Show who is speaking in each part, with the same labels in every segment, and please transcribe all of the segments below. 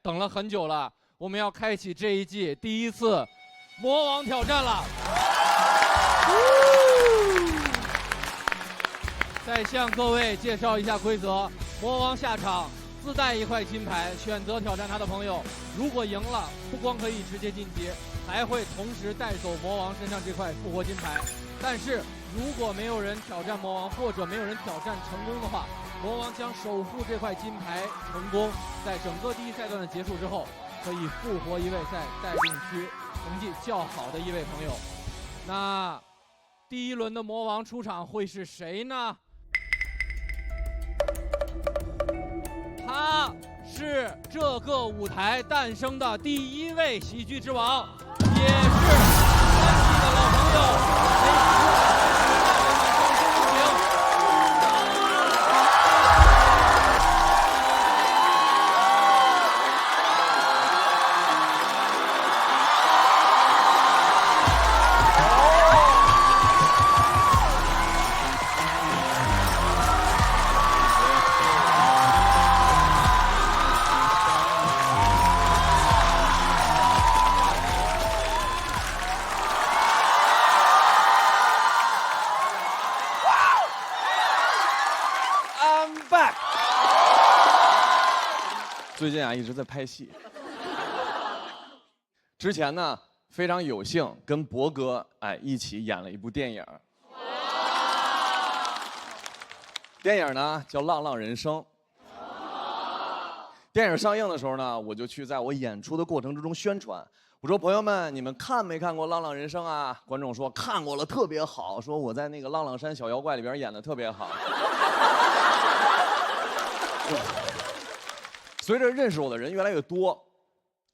Speaker 1: 等了很久了，我们要开启这一季第一次魔王挑战了。再向各位介绍一下规则：魔王下场自带一块金牌，选择挑战他的朋友，如果赢了，不光可以直接晋级，还会同时带走魔王身上这块复活金牌。但是如果没有人挑战魔王，或者没有人挑战成功的话，魔王将守护这块金牌成功，在整个第一赛段的结束之后，可以复活一位在待定区成绩较好的一位朋友。那第一轮的魔王出场会是谁呢？他是这个舞台诞生的第一位喜剧之王，也是山西的老朋友。
Speaker 2: 最近啊一直在拍戏，之前呢非常有幸跟博哥一起演了一部电影，电影呢叫《浪浪人生》。电影上映的时候呢，我就去在我演出的过程之中宣传，我说朋友们，你们看没看过《浪浪人生》啊？观众说看过了，特别好，说我在那个《浪浪山小妖怪》里边演的特别好。随着认识我的人越来越多，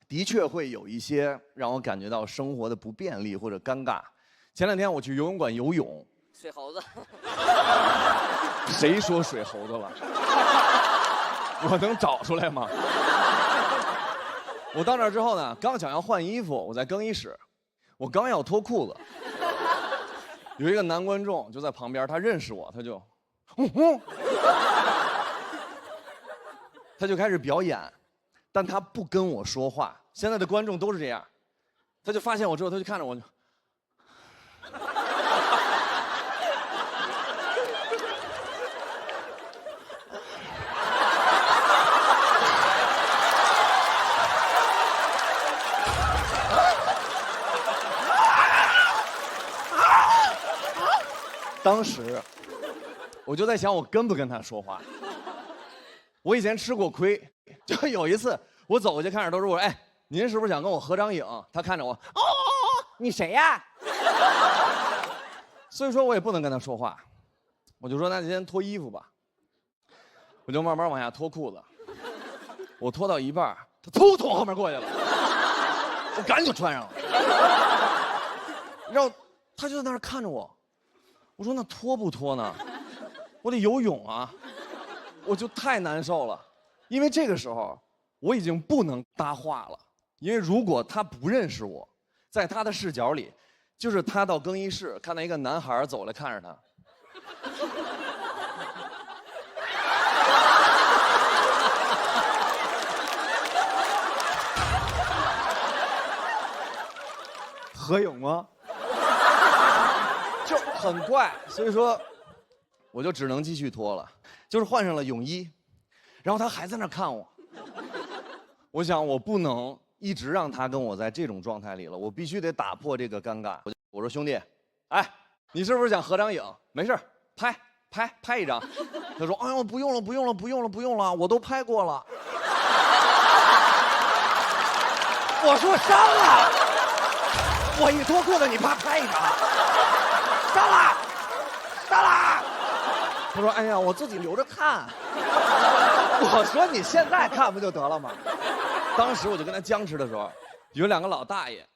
Speaker 2: 的确会有一些让我感觉到生活的不便利或者尴尬。前两天我去游泳馆游泳，
Speaker 3: 水猴子，
Speaker 2: 谁说水猴子了？我能找出来吗？我到那儿之后呢，刚想要换衣服，我在更衣室，我刚要脱裤子，有一个男观众就在旁边，他认识我，他就，他就开始表演，但他不跟我说话。现在的观众都是这样，他就发现我之后，他就看着我就，当时我就在想，我跟不跟他说话。我以前吃过亏，就有一次我走过去看着都是我，哎，您是不是想跟我合张影？他看着我，哦，你谁呀？所以说我也不能跟他说话，我就说那你先脱衣服吧。我就慢慢往下脱裤子，我脱到一半，他突从后面过去了，我赶紧穿上了。然后他就在那儿看着我，我说那脱不脱呢？我得游泳啊。我就太难受了，因为这个时候我已经不能搭话了，因为如果他不认识我，在他的视角里，就是他到更衣室看到一个男孩走来看着他，合影吗？就很怪，所以说我就只能继续脱了。就是换上了泳衣，然后他还在那看我。我想我不能一直让他跟我在这种状态里了，我必须得打破这个尴尬。我说兄弟，哎，你是不是想合张影？没事，拍一张。他说，哎呦，不用了，我都拍过了。我说删了，我一脱裤子你啪拍一张，删了。他说：“哎呀，我自己留着看。”我说：“你现在看不就得了吗？”当时我就跟他僵持的时候，有两个老大爷，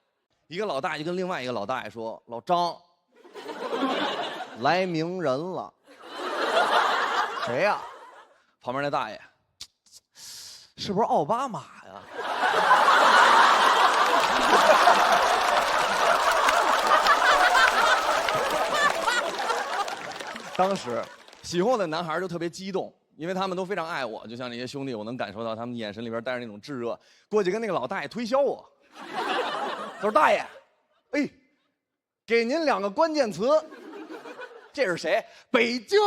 Speaker 2: 一个老大爷跟另外一个老大爷说：“老张，来名人了。”谁呀？旁边那大爷，是不是奥巴马呀？当时喜欢我的男孩就特别激动，因为他们都非常爱我，就像那些兄弟，我能感受到他们眼神里边带着那种炙热。过去跟那个老大爷推销我，他说：“大爷，哎，给您2个关键词。这是谁？北京。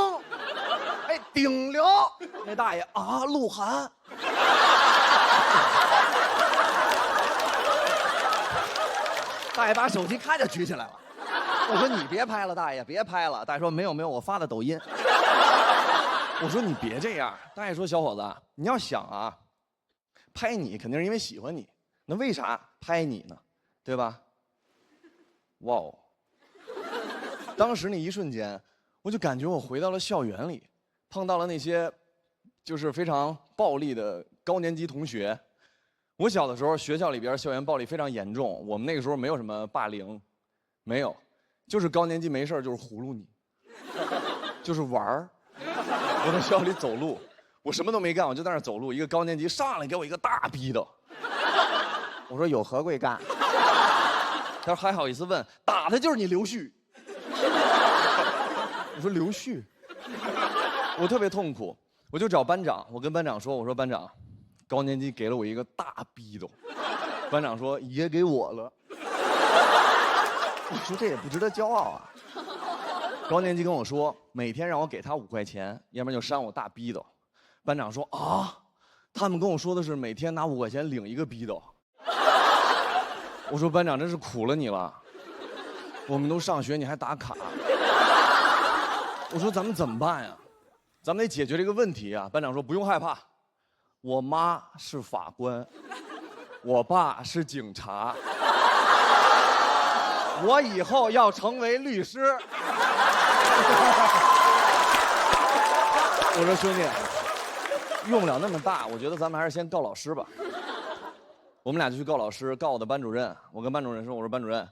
Speaker 2: 哎，顶流。那大爷啊，鹿晗。大爷把手机咔就举起来了。我说你别拍了，大爷别拍了。大爷说没有，我发的抖音。我说你别这样。大爷说小伙子，你要想啊，拍你肯定是因为喜欢你，那为啥拍你呢？对吧？哇哦！当时那一瞬间，我就感觉我回到了校园里，碰到了那些就是非常暴力的高年级同学。我小的时候，学校里边校园暴力非常严重，我们那个时候没有什么霸凌，没有，就是高年级没事就是葫芦你，就是玩儿。我在学校里走路，我什么都没干，我就在那儿走路。一个高年级上来给我一个大逼斗，我说有何贵干？他说还好意思问，打的就是你刘旭。我说刘旭，我特别痛苦，我就找班长，我跟班长说，我说班长，高年级给了我一个大逼斗。班长说也给我了。我说这也不值得骄傲啊。高年级跟我说，每天让我给他5块钱，要不然就扇我大逼斗。班长说啊，他们跟我说的是每天拿5块钱领一个逼斗。我说班长真是苦了你了，我们都上学你还打卡。我说咱们怎么办呀？咱们得解决这个问题啊。班长说不用害怕，我妈是法官，我爸是警察，我以后要成为律师。我说兄弟，用不了那么大，我觉得咱们还是先告老师吧。我们俩就去告老师，告我的班主任。我跟班主任说，我说班主任，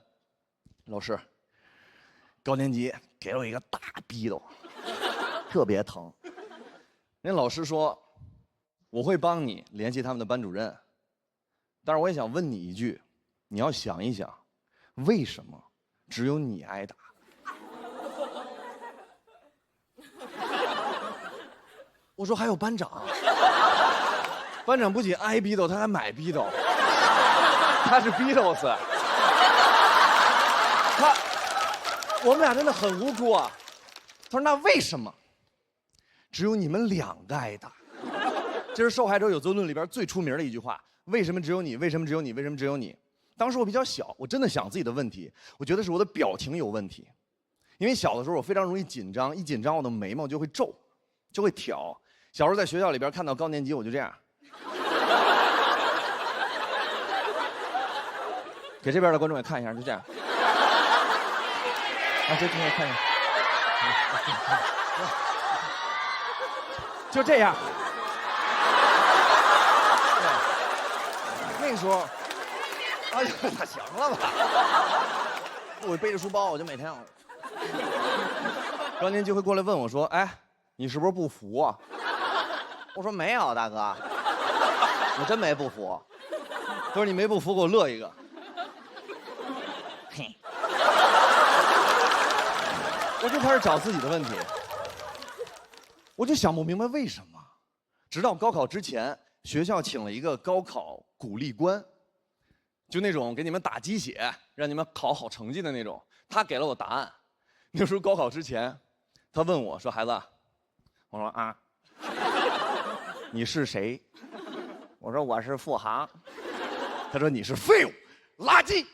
Speaker 2: 老师，高年级给了我一个大逼斗，特别疼。人老师说，我会帮你联系他们的班主任，但是我也想问你一句，你要想一想，为什么只有你挨打？我说还有班长，班长不仅挨逼斗，他还买逼斗，他是逼斗斯。我们俩真的很无辜啊。他说那为什么只有你们2个挨打？这是《受害者有责论》里边最出名的一句话。为什么只有你？为什么只有你？为什么只有你？当时我比较小，我真的想自己的问题，我觉得是我的表情有问题，因为小的时候我非常容易紧张，一紧张我的眉毛就会皱，就会挑。小时候在学校里边看到高年级，我就这样，给这边的观众也看一下，就这样。啊，这边看一下，就这样。那个时候，哎呀，那行了吧？我背着书包，我就每天高年级会过来问我说：“哎，你是不是不服啊？”我说没有，大哥，我真没不服。他说你没不服，给我乐一个。嘿，我就开始找自己的问题，我就想不明白为什么。直到高考之前，学校请了一个高考鼓励官，就那种给你们打鸡血，让你们考好成绩的那种。他给了我答案。那时候高考之前，他问我说：“孩子，我说啊。”你是谁？我说我是付航。他说你是废物，垃圾。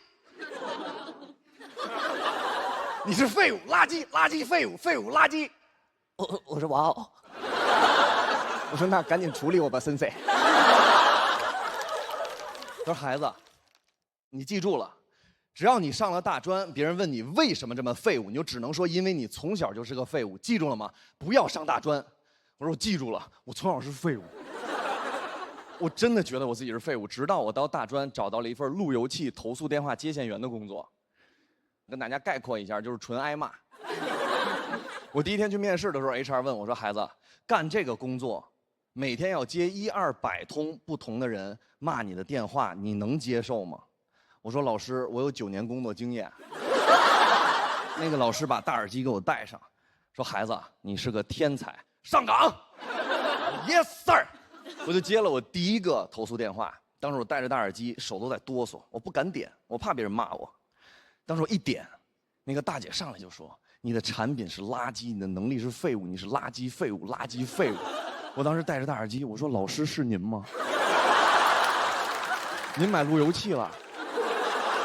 Speaker 2: 你是废物，垃圾，垃圾，废物，废物，垃圾。我说哇哦。我说那赶紧处理我吧，森森。他说孩子，你记住了，只要你上了大专，别人问你为什么这么废物，你就只能说因为你从小就是个废物，记住了吗？不要上大专。我说我记住了，我从小是废物。我真的觉得我自己是废物，直到我到大专找到了一份路由器投诉电话接线员的工作。跟大家概括一下，就是纯挨骂。我第一天去面试的时候 ，HR 问我说：“孩子，干这个工作，每天要接100-200通不同的人骂你的电话，你能接受吗？”我说：“老师，我有9年工作经验。”那个老师把大耳机给我戴上，说：“孩子，你是个天才，上岗。” ，Yes sir， 我就接了我第一个投诉电话。当时我戴着大耳机，手都在哆嗦，我不敢点，我怕别人骂我。当时我一点，那个大姐上来就说：“你的产品是垃圾，你的能力是废物，你是垃圾废物，垃圾废物。”我当时戴着大耳机，我说：“老师是您吗？您买路由器了？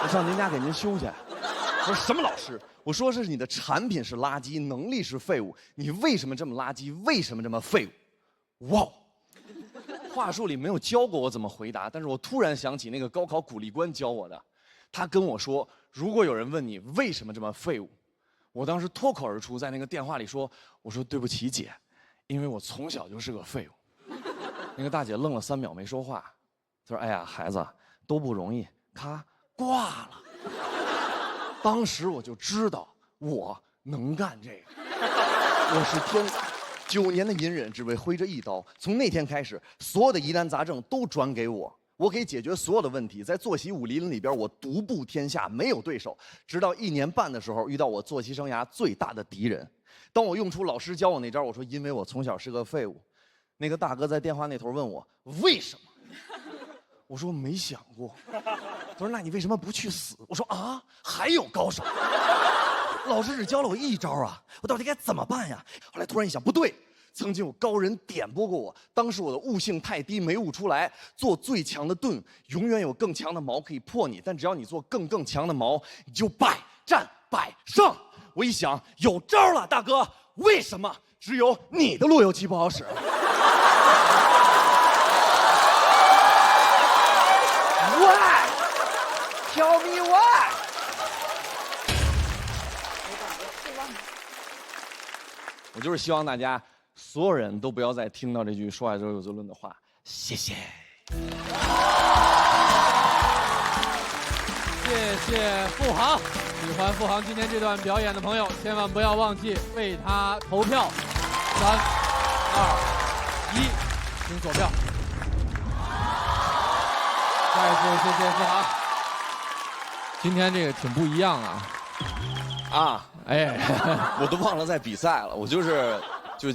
Speaker 2: 我上您家给您修去。”我说：“什么老师？”我说：“是你的产品是垃圾，能力是废物，你为什么这么垃圾？为什么这么废物？”哇！话术里没有教过我怎么回答，但是我突然想起那个高考鼓励官教我的，他跟我说，如果有人问你为什么这么废物，我当时脱口而出在那个电话里说，我说对不起姐，因为我从小就是个废物。那个大姐愣了3秒没说话，她说：“哎呀，孩子都不容易。”咔挂了。当时我就知道我能干这个，我是天才。9年的隐忍，只为挥这一刀。从那天开始，所有的疑难杂症都转给我，我可以解决所有的问题。在作息武林里边，我独步天下，没有对手。直到1年半的时候，遇到我作息生涯最大的敌人。当我用出老师教我那招，我说因为我从小是个废物。那个大哥在电话那头问我为什么，我说没想过。他说那你为什么不去死？我说啊，还有高手。老师只教了我一招啊，我到底该怎么办呀？后来突然一想，不对，曾经有高人点拨过我，当时我的悟性太低，没悟出来。做最强的盾，永远有更强的矛可以破你，但只要你做更强的矛，你就百战百胜。我一想，有招了，大哥，为什么只有你的路由器不好使？Why? Tell me why? 我就是希望大家所有人都不要再听到这句说话就有责论的话。谢谢。
Speaker 1: 谢谢付航，喜欢付航今天这段表演的朋友，千万不要忘记为他投票。3、2、1，请锁票。再一次谢谢付航。今天这个挺不一样啊。
Speaker 2: 啊，
Speaker 1: 哎，
Speaker 2: 我都忘了在比赛了，我就是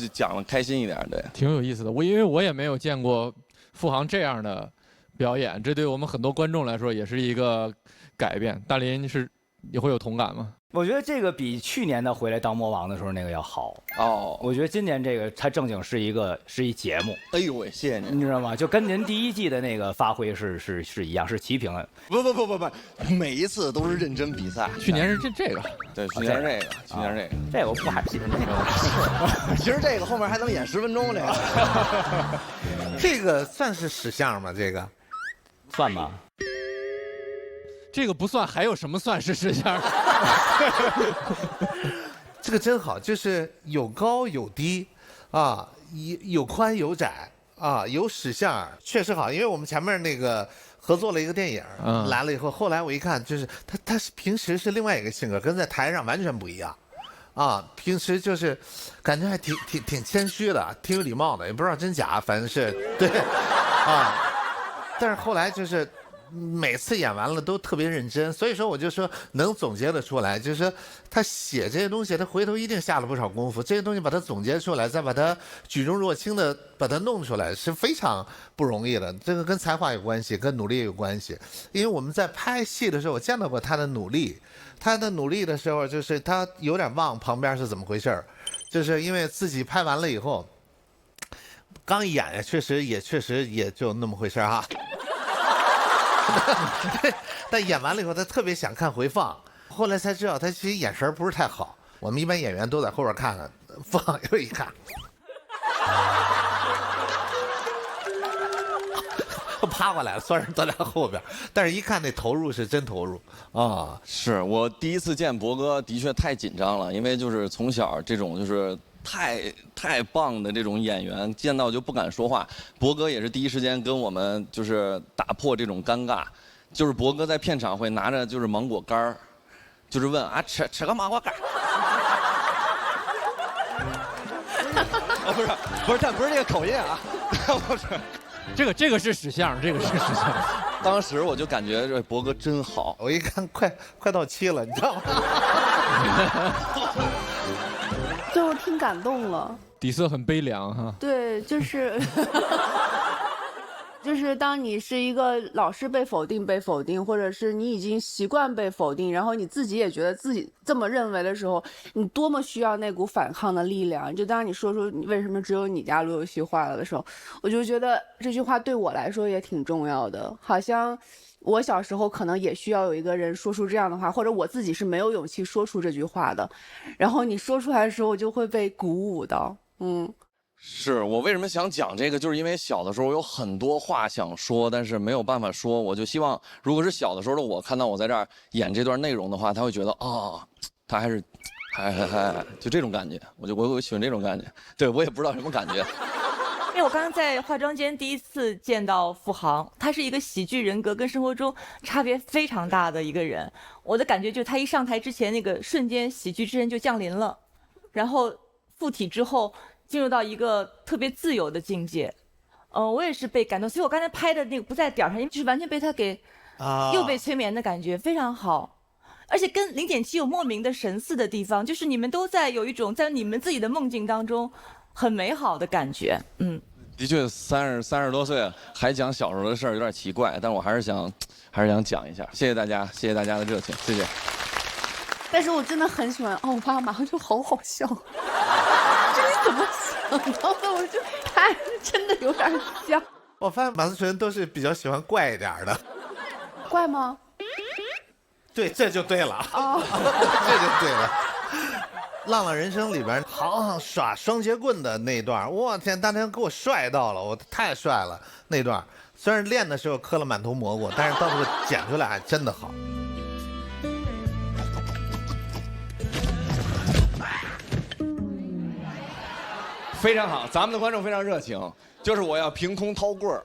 Speaker 2: 讲了开心一点，对，
Speaker 1: 挺有意思的。因为我也没有见过付航这样的表演，这对我们很多观众来说也是一个改变。大林也会有同感吗？
Speaker 3: 我觉得这个比去年的回来当魔王的时候那个要好
Speaker 2: 哦。
Speaker 3: 我觉得今年这个它正经是一节目。
Speaker 2: 哎呦喂，谢谢您，
Speaker 3: 你知道吗？就跟您第1季的那个发挥是一样，是齐平的。
Speaker 2: 不，每一次都是认真比赛。
Speaker 1: 去年是这个，
Speaker 2: 对，去年这个，
Speaker 3: 这个我不还记得那个。
Speaker 2: 其实这个后面还能演10分钟，这个。
Speaker 4: 这个算是史相吗？这个
Speaker 3: 算吗？
Speaker 1: 这个不算，还有什么算是史相？
Speaker 4: 这个真好，就是有高有低，啊，有宽有窄，啊，有史相，确实好。因为我们前面那个合作了一个电影，来了以后，后来我一看，就是他是平时是另外一个性格，跟在台上完全不一样，啊，平时就是感觉还挺谦虚的，挺有礼貌的，也不知道真假，反正是对，啊，但是后来就是。每次演完了都特别认真，所以说我就说能总结得出来，就是说他写这些东西，他回头一定下了不少功夫。这些东西把它总结出来，再把它举重若轻的把它弄出来，是非常不容易的。这个跟才华有关系，跟努力有关系。因为我们在拍戏的时候，我见到过他的努力。他的努力的时候，就是他有点忘旁边是怎么回事，就是因为自己拍完了以后，刚一演确实也就那么回事哈。但演完了以后，他特别想看回放，后来才知道他其实眼神不是太好。我们一般演员都在后边看看，放又一看，趴过来了，算是都在后边，但是一看那投入是真投入啊！
Speaker 2: 是我第一次见博哥，的确太紧张了，因为就是从小这种就是太棒的这种演员，见到就不敢说话。博哥也是第一时间跟我们就是打破这种尴尬，就是博哥在片场会拿着就是芒果干儿，就是问啊吃个芒果干儿。不是，但不是这个口音啊，不是。
Speaker 1: 这个是史相，这个是史相。
Speaker 2: 当时我就感觉这博哥真好，
Speaker 4: 我一看快到期了，你知道吗？
Speaker 5: 最后听感动了。
Speaker 1: 底色很悲凉哈。
Speaker 5: 对，就是。就是当你是一个老是被否定，或者是你已经习惯被否定，然后你自己也觉得自己这么认为的时候，你多么需要那股反抗的力量。就当你说出你为什么只有你家路由器坏了的时候，我就觉得这句话对我来说也挺重要的。好像我小时候可能也需要有一个人说出这样的话，或者我自己是没有勇气说出这句话的，然后你说出来的时候，我就会被鼓舞到。
Speaker 2: 是我为什么想讲这个，就是因为小的时候我有很多话想说，但是没有办法说。我就希望，如果是小的时候的我看到我在这儿演这段内容的话，他会觉得他还是，就这种感觉。我喜欢这种感觉。对我也不知道什么感觉。
Speaker 6: 因为我刚刚在化妆间第一次见到付航，他是一个喜剧人格跟生活中差别非常大的一个人。我的感觉就是他一上台之前那个瞬间喜剧之人就降临了，然后附体之后。进入到一个特别自由的境界，我也是被感动，所以我刚才拍的那个不在点上，因为就是完全被他给又被催眠的感觉，非常好，而且跟0.7有莫名的神似的地方，就是你们都在有一种在你们自己的梦境当中很美好的感觉。
Speaker 2: 的确30多岁还讲小时候的事儿有点奇怪，但我还是想讲一下。谢谢大家，谢谢大家的热情，谢谢。
Speaker 5: 但是我真的很喜欢奥巴马，就好好笑。这是怎么想到的？我就真的有点像。
Speaker 4: 我发现马思纯都是比较喜欢怪一点的。
Speaker 5: 怪吗？
Speaker 4: 对，这就对了。这就对了。《浪浪人生》里边好耍双截棍的那段，我天，当天给我帅到了，我太帅了那段。虽然练的时候磕了满头蘑菇，但是到时候剪出来还真的好。
Speaker 2: 非常好，咱们的观众非常热情，就是我要凭空掏棍儿。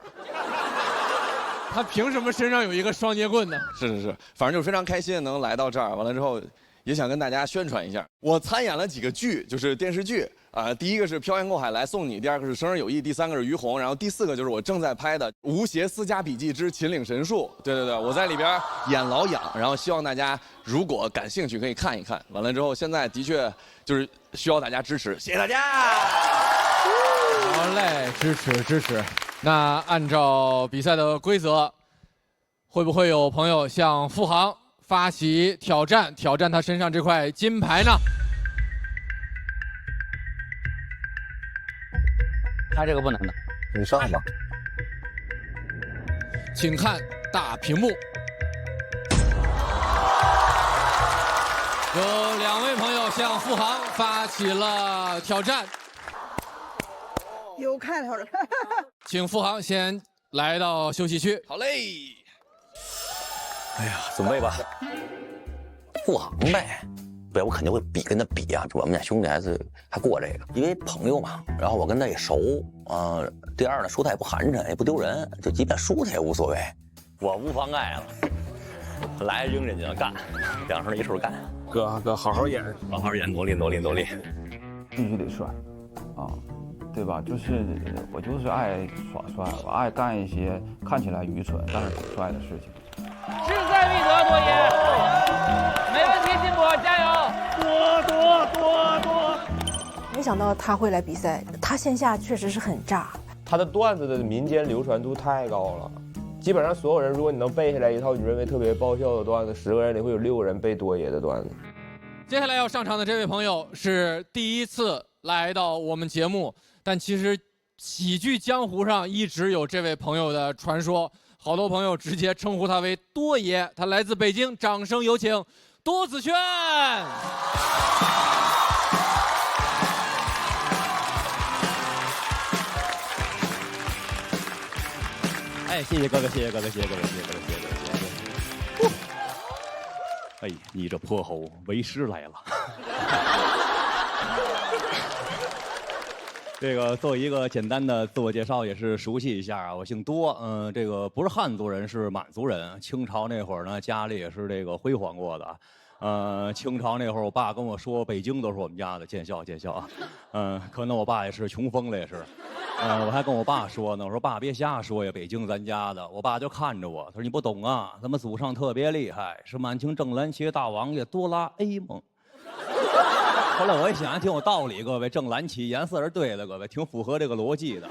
Speaker 1: 他凭什么身上有一个双截棍呢？
Speaker 2: 是，反正就是非常开心能来到这儿。完了之后，也想跟大家宣传一下，我参演了几个剧，就是电视剧第一个是《漂洋过海来送你》，第二个是《生日有意》，第三个是《于洪》，然后第四个就是我正在拍的《吴邪私家笔记之秦岭神术》。对，我在里边演老痒，然后希望大家如果感兴趣可以看一看。完了之后，现在的确就是需要大家支持，谢谢大家。
Speaker 1: 好嘞，支持。那按照比赛的规则，会不会有朋友向付航发起挑战他身上这块金牌呢？
Speaker 3: 他这个不难的，
Speaker 4: 你上吧。
Speaker 1: 请看大屏幕，有2位朋友向付航发起了挑战。
Speaker 7: 有看头了。
Speaker 1: 请付航先来到休息区。
Speaker 2: 好嘞。
Speaker 8: 哎呀，准备吧。付航呗，对，我肯定会跟他比啊。我们俩兄弟还过这个，因为朋友嘛。然后我跟他也熟第二呢，输他也不寒碜，也不丢人，就即便输他也无所谓，我无妨碍了。来扔人家干，两手一处干。
Speaker 9: 哥，好好演，
Speaker 8: 好好演，努力。
Speaker 9: 必须得帅对吧？我就是爱耍帅，我爱干一些看起来愚蠢但是挺帅的事情。
Speaker 10: 势在必得，多爷，没问题，进步，加油！多！
Speaker 11: 没想到他会来比赛，他线下确实是很炸。
Speaker 12: 他的段子的民间流传度太高了，基本上所有人，如果你能背下来一套你认为特别爆笑的段子，10个人里会有6个人背多爷的段子。
Speaker 1: 接下来要上场的这位朋友是第一次来到我们节目。但其实喜剧江湖上一直有这位朋友的传说，好多朋友直接称呼他为多爷。他来自北京，掌声有请多子轩。
Speaker 3: 谢谢哥哥。哎，你这泼猴，为师来了。这个做一个简单的自我介绍，也是熟悉一下啊。我姓多，这个不是汉族人，是满族人。清朝那会儿呢，家里也是这个辉煌过的。清朝那会儿，我爸跟我说，北京都是我们家的，见笑啊。可能我爸也是穷疯了，也是。我还跟我爸说呢，我说爸别瞎说呀，北京咱家的。我爸就看着我，他说你不懂啊，咱们祖上特别厉害，是满清正蓝旗大王爷哆啦 A 梦。后来我一想，挺有道理，各位，正蓝旗颜色是对的，各位，挺符合这个逻辑的。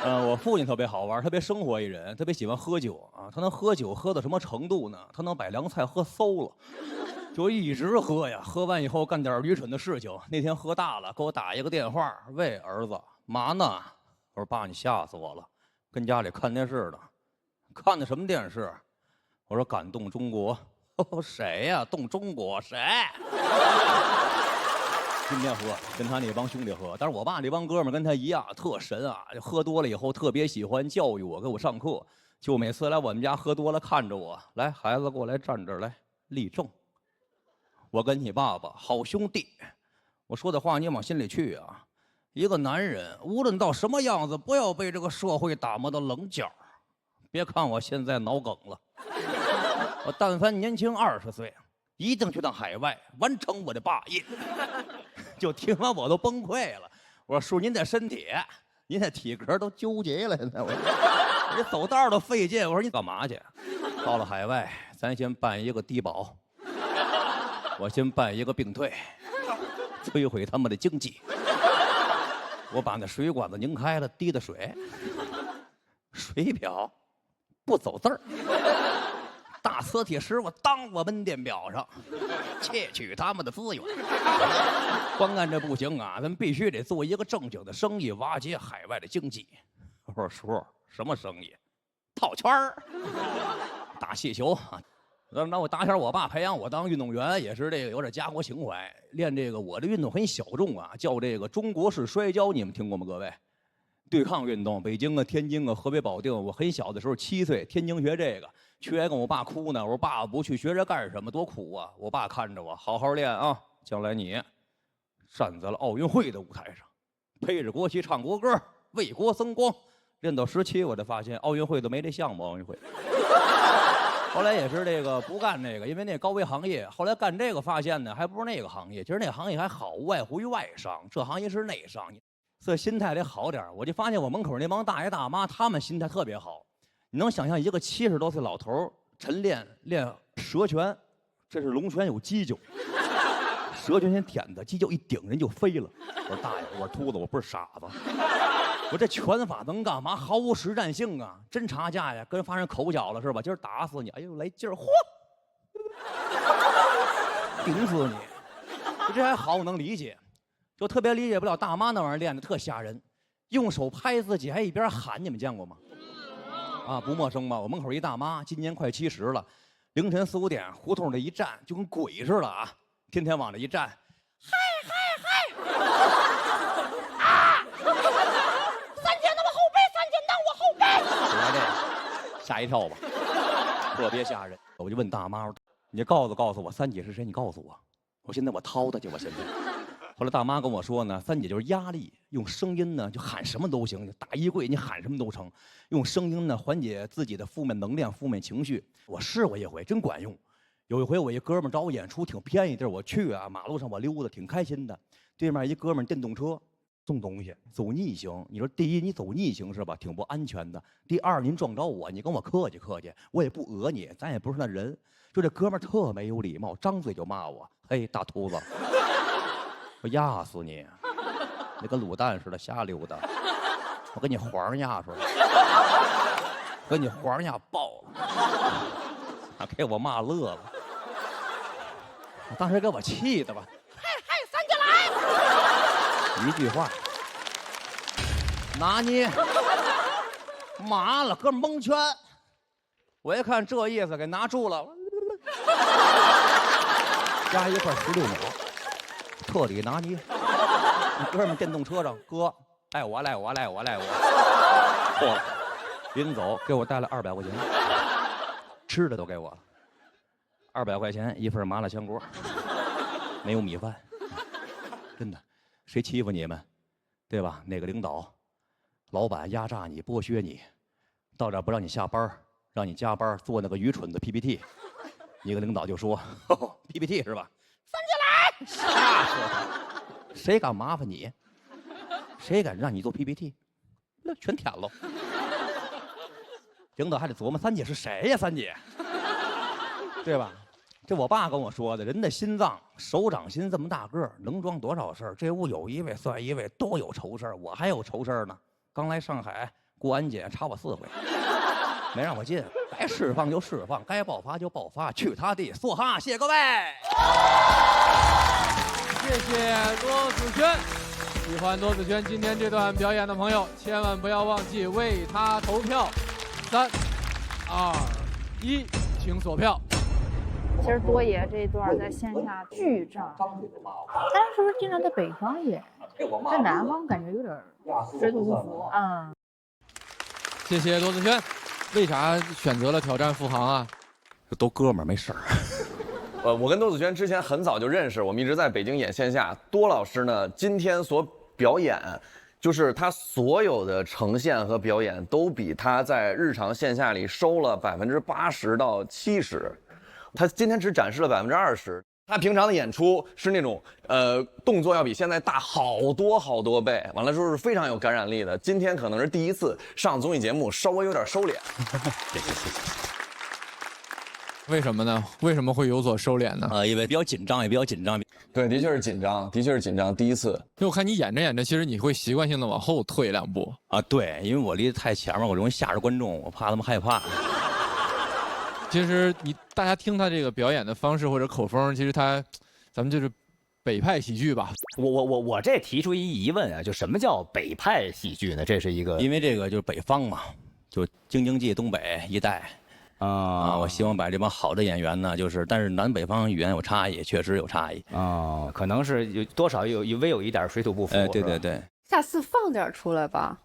Speaker 3: 我父亲特别好玩，特别生活一人，特别喜欢喝酒啊。他能喝酒喝到什么程度呢？他能把凉菜喝馊了，就一直喝呀。喝完以后干点愚蠢的事情。那天喝大了，给我打一个电话，喂，儿子，嘛呢？我说爸，你吓死我了，跟家里看电视呢。看的什么电视？我说感动中国。谁呀？动中国谁？今天喝，跟他那帮兄弟喝。但是我爸那帮哥们跟他一样，特神啊！喝多了以后特别喜欢教育我，给我上课。就每次来我们家喝多了，看着我，来，孩子过来站这儿来，立正。我跟你爸爸好兄弟，我说的话你往心里去啊。一个男人无论到什么样子，不要被这个社会打磨的棱角。别看我现在脑梗了，我但凡年轻20岁。一定去趟海外完成我的霸业。就听完我都崩溃了。我说叔，您这身体，您这体格都纠结了，现在我走道都费劲。我说你干嘛去？到了海外，咱先办一个低保，我先办一个病退，摧毁他们的经济。我把那水管子拧开了，滴的水，水表不走字儿。大磁铁石我当我门电表上，窃取他们的资源。光干这不行啊，咱必须得做一个正经的生意，瓦解海外的经济。我说叔，什么生意？套圈儿，打气球啊。那我打小我爸培养我当运动员，也是这个有点家国情怀。练这个我的运动很小众啊，叫这个中国式摔跤，你们听过吗？各位？对抗运动，北京啊、天津啊、河北保定。我很小的时候7岁，天津学这个，去还跟我爸哭呢。我说爸，不去学这干什么？多苦啊！我爸看着我，好好练啊，将来你站在了奥运会的舞台上，配着国旗唱国歌，为国增光。练到17，我才发现奥运会都没这项目。奥运会。后来也是这个不干这个，因为那高危行业。后来干这个发现呢，还不是那个行业。其实那个行业还好，无外乎于外商，这行业是内商。所以心态得好点。我就发现我门口那帮大爷大妈，他们心态特别好。你能想象一个70多岁老头晨练蛇拳，这是龙拳有犄角，蛇拳先舔的，犄角一顶人就飞了。我说大爷，我说秃子，我不是傻子，我这拳法能干嘛？毫无实战性啊！真查架呀，跟发生口角了是吧？今儿打死你，哎呦来劲儿，嚯，顶死你！这还好，我能理解。就特别理解不了大妈那玩意儿练的特吓人，用手拍自己还一边喊，你们见过吗？啊，不陌生吧？我门口一大妈，今年快70了，凌晨4、5点，胡同里一站就跟鬼似的啊，天天往这一站，嗨嗨嗨，啊！3姐那么后背，3姐当我后背，就来这个，吓一跳吧，特别吓人。我就问大妈，你告诉我3姐是谁？你告诉我，我现在我掏他去，我现在。后来大妈跟我说呢，3姐就是压力，用声音呢就喊什么都行，大衣柜你喊什么都成，用声音呢缓解自己的负面能量、负面情绪。我试过一回，真管用。有一回我一哥们找我演出，挺偏一地儿，我去啊，马路上我溜达，挺开心的。对面一哥们电动车送东西，走逆行。你说第一，你走逆行是吧，挺不安全的。第二，您撞着我，你跟我客气客气，我也不讹你，咱也不是那人。就这哥们特没有礼貌，张嘴就骂我，嘿，大秃子。我压死你！你跟卤蛋似的瞎溜达，我给你黄压出来，给你黄压爆了，给我骂乐了。当时给我气的吧，嗨，3姐来！一句话，拿捏，麻了，哥们蒙圈。我一看这意思，给拿住了，加一块16秒。彻底拿捏，你哥们电动车上，哥，赖我，错了，临走给我带了200块钱，吃的都给我了，200块钱一份麻辣香锅，没有米饭，真的，谁欺负你们，对吧？哪个领导、老板压榨你、剥削你，到这不让你下班，让你加班做那个愚蠢的 PPT， 一个领导就说PPT 是吧？吓死他！谁敢麻烦你？谁敢让你做 PPT？ 那全舔喽！领导还得琢磨3姐是谁呀？3姐，对吧？这我爸跟我说的，人的心脏手掌心这么大个儿，能装多少事儿？这屋有一位算一位，都有愁事儿，我还有愁事儿呢。刚来上海过安检查我4回，没让我进。该释放就释放，该爆发就爆发，去他地！梭哈，谢谢各位。
Speaker 1: 谢谢多子轩。喜欢多子轩今天这段表演的朋友，千万不要忘记为他投票。3、2、1，请锁票。
Speaker 11: 其实多爷这一段在线下巨炸，他是不是经常在北方演，在南方感觉有点水土不服啊。
Speaker 1: 谢谢多子轩。为啥选择了挑战付航啊？
Speaker 3: 都哥们儿，没事儿。
Speaker 2: 我跟多子轩之前很早就认识，我们一直在北京演线下。多老师呢，今天所表演，就是他所有的呈现和表演都比他在日常线下里收了80%到70%。他今天只展示了20%。他平常的演出是那种动作要比现在大好多倍，完了之后是非常有感染力的。今天可能是第一次上综艺节目，稍微有点收敛。
Speaker 3: 谢谢。
Speaker 1: 为什么呢？为什么会有所收敛呢？
Speaker 3: 因为比较紧张，也比较紧张。
Speaker 2: 对，的确是紧张，第一次。
Speaker 1: 因为我看你演着演着，其实你会习惯性的往后退2步
Speaker 3: 啊。对，因为我离得太前面，我容易吓着观众，我怕他们害怕。
Speaker 1: 其实大家听他这个表演的方式或者口风，其实咱们就是北派喜剧吧。
Speaker 7: 我这提出一疑问啊，就什么叫北派喜剧呢？这是一个，
Speaker 3: 因为这个就是北方嘛，就京津冀东北一带啊。我希望把这帮好的演员呢，但是南北方语言有差异，确实有差异
Speaker 7: 啊，可能是有多少微有一点水土不服。
Speaker 3: 对。
Speaker 5: 下次放点出来吧。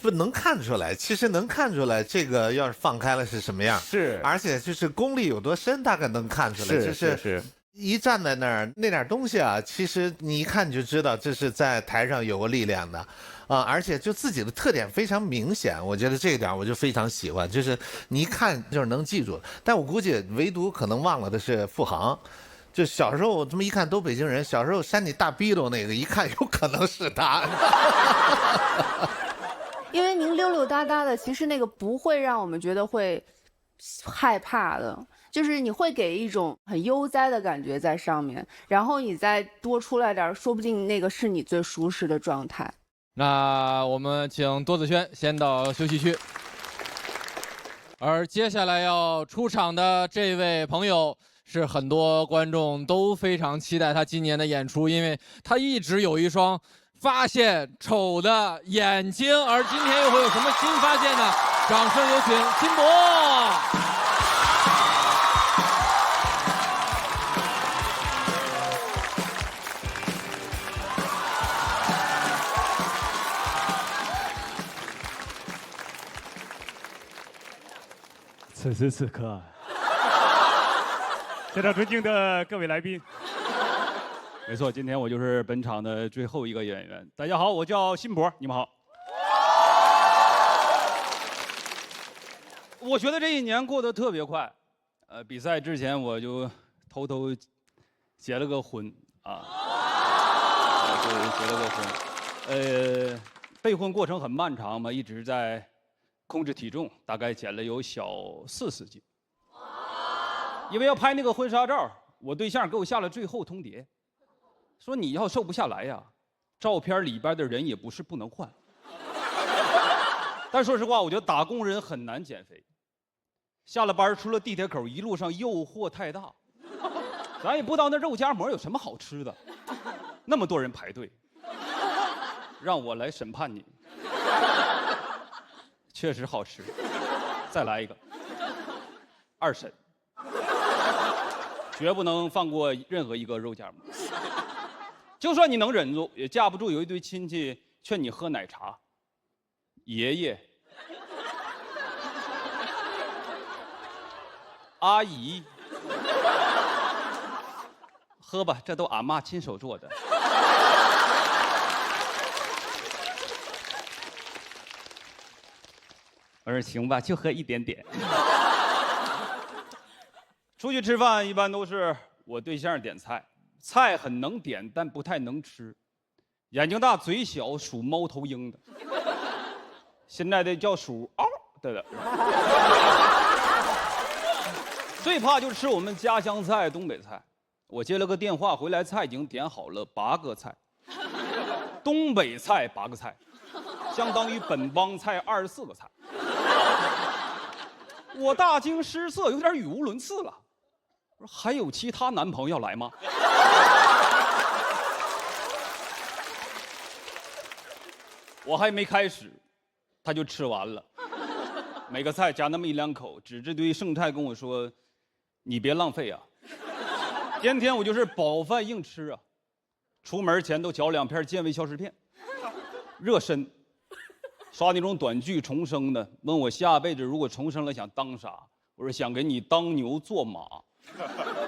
Speaker 4: 不能看出来，其实能看出来，这个要是放开了是什么样。
Speaker 7: 是，
Speaker 4: 而且就是功力有多深，大概能看出来。
Speaker 7: 是。
Speaker 4: 一站在那儿，那点东西啊，其实你一看就知道这是在台上有过力量的，而且就自己的特点非常明显。我觉得这一点我就非常喜欢，就是你一看就是能记住。但我估计唯独可能忘了的是付航。就小时候我这么一看都北京人，小时候扇你大逼斗那个，一看有可能是他。
Speaker 5: 因为您溜溜达达的，其实那个不会让我们觉得会害怕的，就是你会给一种很悠哉的感觉在上面，然后你再多出来点，说不定那个是你最舒适的状态。
Speaker 1: 那我们请多子轩先到休息区，而接下来要出场的这位朋友是很多观众都非常期待他今年的演出，因为他一直有一双发现丑的眼睛，而今天又会有什么新发现呢？掌声有请金博。
Speaker 13: 此时此刻，现场尊敬的各位来宾。没错，今天我就是本场的最后一个演员。大家好，我叫辛博，你们好。我觉得这一年过得特别快，比赛之前我就偷偷结了个婚啊，结了个婚，备婚过程很漫长嘛，一直在控制体重，大概减了有小40斤。因为要拍那个婚纱照，我对象给我下了最后通牒。说你要瘦不下来呀，照片里边的人也不是不能换。但说实话，我觉得打工人很难减肥。下了班出了地铁口，一路上诱惑太大，咱也不知道那肉夹馍有什么好吃的，那么多人排队，让我来审判你。确实好吃，再来一个，2审，绝不能放过任何一个肉夹馍。就算你能忍住，也架不住有一堆亲戚劝你喝奶茶。爷爷、阿姨，喝吧，这都俺妈亲手做的。我说行吧，就喝一点点。出去吃饭一般都是我对象点菜。菜很能点，但不太能吃，眼睛大嘴小，属猫头鹰的。现在的叫属嗷的了。最怕就是吃我们家乡菜东北菜。我接了个电话回来，菜已经点好了8个菜，东北菜8个菜，相当于本帮菜24个菜。我大惊失色，有点语无伦次了。我说还有其他男朋友要来吗？我还没开始，他就吃完了。每个菜夹那么1、2口，指着堆剩菜跟我说：“你别浪费啊！”天天我就是饱饭硬吃啊。出门前都嚼2片健胃消食片，热身。刷那种短剧重生的，问我下辈子如果重生了想当啥？我说想给你当牛做马。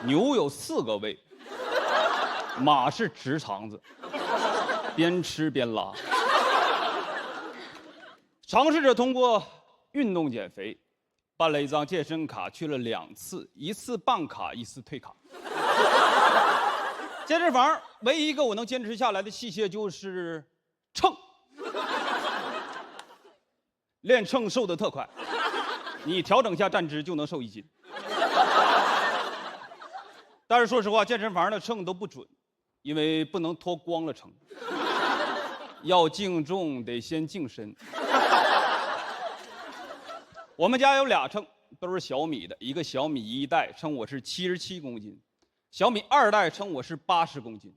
Speaker 13: 牛有4个胃，马是直肠子，边吃边拉。尝试着通过运动减肥，办了一张健身卡，去了2次，1次办卡，1次退卡。健身房唯一一个我能坚持下来的器械就是秤。练秤瘦得特快，你调整一下站姿就能瘦1斤。但是说实话，健身房的秤都不准，因为不能脱光了称。要净重得先净身。我们家有2秤，都是小米的，一个小米1代称我是77公斤，小米2代称我是80公斤。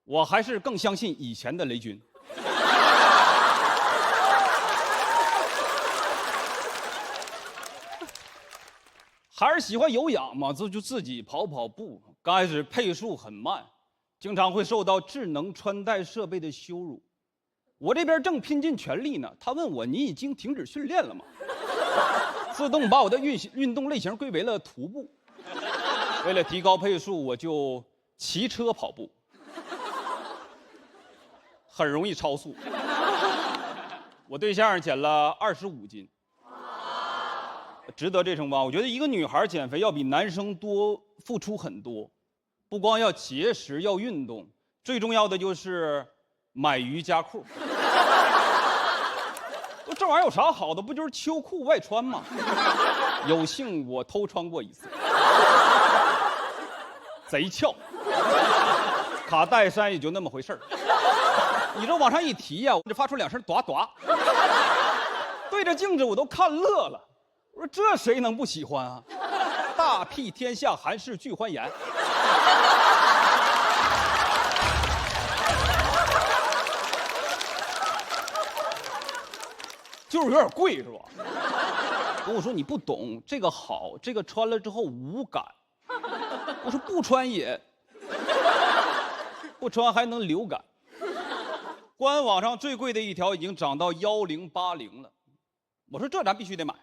Speaker 13: 我还是更相信以前的雷军。还是喜欢有氧嘛，就自己跑步。刚开始配速很慢，经常会受到智能穿戴设备的羞辱。我这边正拼尽全力呢，他问我：“你已经停止训练了吗？”自动把我的运动类型归为了徒步。为了提高配速，我就骑车跑步，很容易超速。我对象减了25斤。值得这称吧？我觉得一个女孩减肥要比男生多付出很多，不光要节食，要运动，最重要的就是买瑜伽裤。这玩意儿有啥好的？不就是秋裤外穿吗？有幸我偷穿过1次，贼翘，卡戴珊也就那么回事儿。你这往上一提呀，我就发出2声呱呱，对着镜子我都看乐了。我说这谁能不喜欢啊？大庇天下寒士俱欢颜。就是有点贵是吧？跟我说你不懂这个好，这个穿了之后无感。我说不穿也，不穿还能流感。官网上最贵的一条已经涨到1080了。我说这咱必须得买。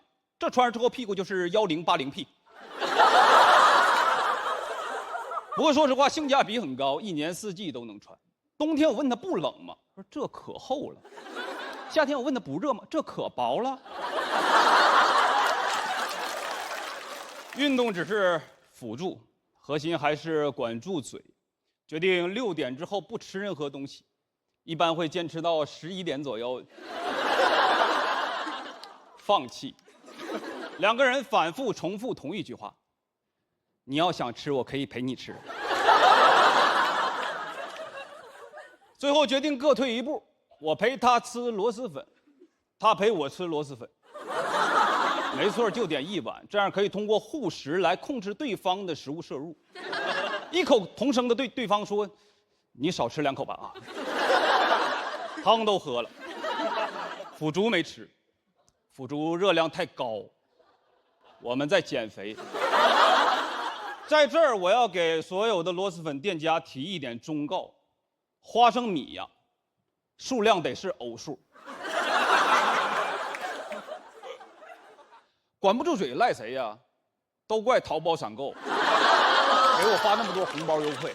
Speaker 13: 这穿上之后屁股就是1080P。不过说实话，性价比很高，1年4季都能穿。冬天我问他不冷吗？说这可厚了。夏天我问他不热吗？这可薄了。运动只是辅助，核心还是管住嘴。决定6点之后不吃任何东西，一般会坚持到11点左右，放弃。2个人反复重复同一句话：“你要想吃，我可以陪你吃。”最后决定各退一步，我陪他吃螺蛳粉，他陪我吃螺蛳粉。没错，就点1碗，这样可以通过护食来控制对方的食物摄入。异口同声的对对方说：“你少吃2口吧啊。”汤都喝了，腐竹没吃，腐竹热量太高。我们在减肥，在这儿我要给所有的螺蛳粉店家提一点忠告：花生米呀，数量得是偶数。管不住嘴赖谁呀？都怪淘宝闪购，给我发那么多红包优惠。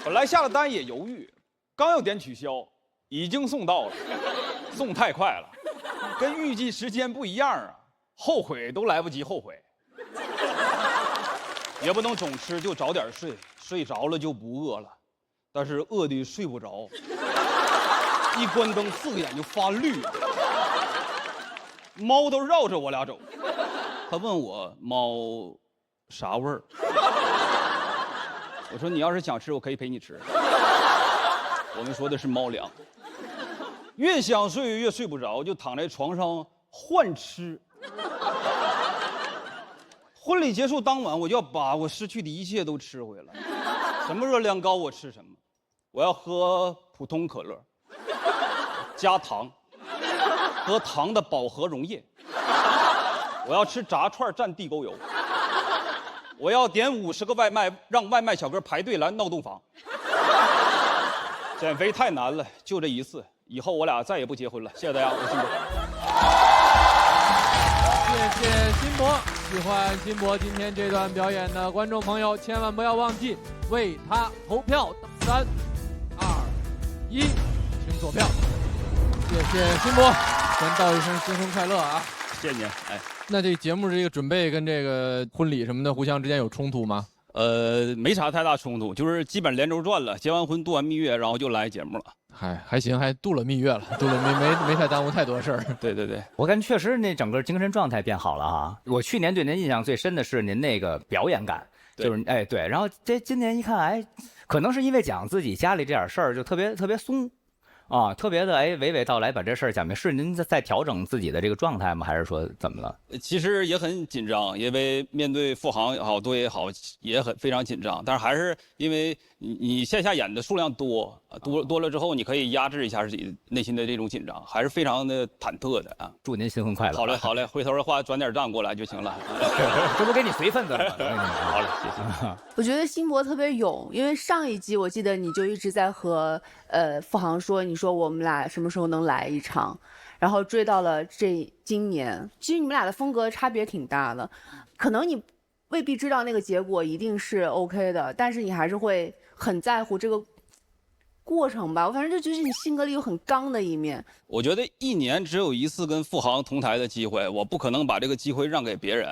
Speaker 13: 本来下了单也犹豫，刚要点取消，已经送到了，送太快了，跟预计时间不一样啊。后悔都来不及后悔，也不能总吃，就早点睡，睡着了就不饿了，但是饿的睡不着，一关灯4个眼就发绿，猫都绕着我俩走。他问我猫啥味儿？我说你要是想吃，我可以陪你吃。我们说的是猫粮。越想睡越睡不着，就躺在床上幻吃。婚礼结束当晚，我就要把我失去的一切都吃回来。什么热量高我吃什么，我要喝普通可乐，加糖，喝糖的饱和溶液。我要吃炸串蘸地沟油。我要点50个外卖，让外卖小哥排队来闹洞房。减肥太难了，就这一次，以后我俩再也不结婚了。谢谢大家，我是辛博。
Speaker 1: 谢谢辛博，喜欢辛博今天这段表演的观众朋友，千万不要忘记为他投票。3、2、1，请左票。谢谢辛博，先道一声新婚快乐啊！
Speaker 13: 谢谢您。哎，
Speaker 1: 那这节目这个准备跟这个婚礼什么的，互相之间有冲突吗？
Speaker 13: 没啥太大冲突，就是基本连轴转了，结完婚度完蜜月，然后就来节目了。
Speaker 1: 还行，还度了蜜月了，度了没太耽误太多事儿。
Speaker 13: 对对对，
Speaker 7: 我感觉确实那整个精神状态变好了哈。我去年对您印象最深的是您那个表演感，就是哎对，然后今年一看哎，可能是因为讲自己家里这点事儿就特别松。啊，特别的哎，娓娓道来把这事儿讲明。是您在调整自己的这个状态吗？还是说怎么了？
Speaker 13: 其实也很紧张，因为面对付航也好，多也好，也非常紧张。但是还是因为你线下演的数量多了之后，你可以压制一下自己内心的这种紧张，还是非常的忐忑的啊。
Speaker 7: 祝您新婚快乐！
Speaker 13: 好嘞，回头的话转点账过来就行了。
Speaker 7: 这不给你随份子了吗？
Speaker 13: 好嘞，谢谢。
Speaker 5: 我觉得辛博特别勇，因为上一集我记得你就一直在和付航说，你说我们俩什么时候能来一场，然后追到了今年。其实你们俩的风格差别挺大的，可能你未必知道那个结果一定是 OK 的，但是你还是会很在乎这个过程吧。我反正就觉得你性格里有很刚的一面。
Speaker 13: 我觉得1年只有1次跟付航同台的机会，我不可能把这个机会让给别人。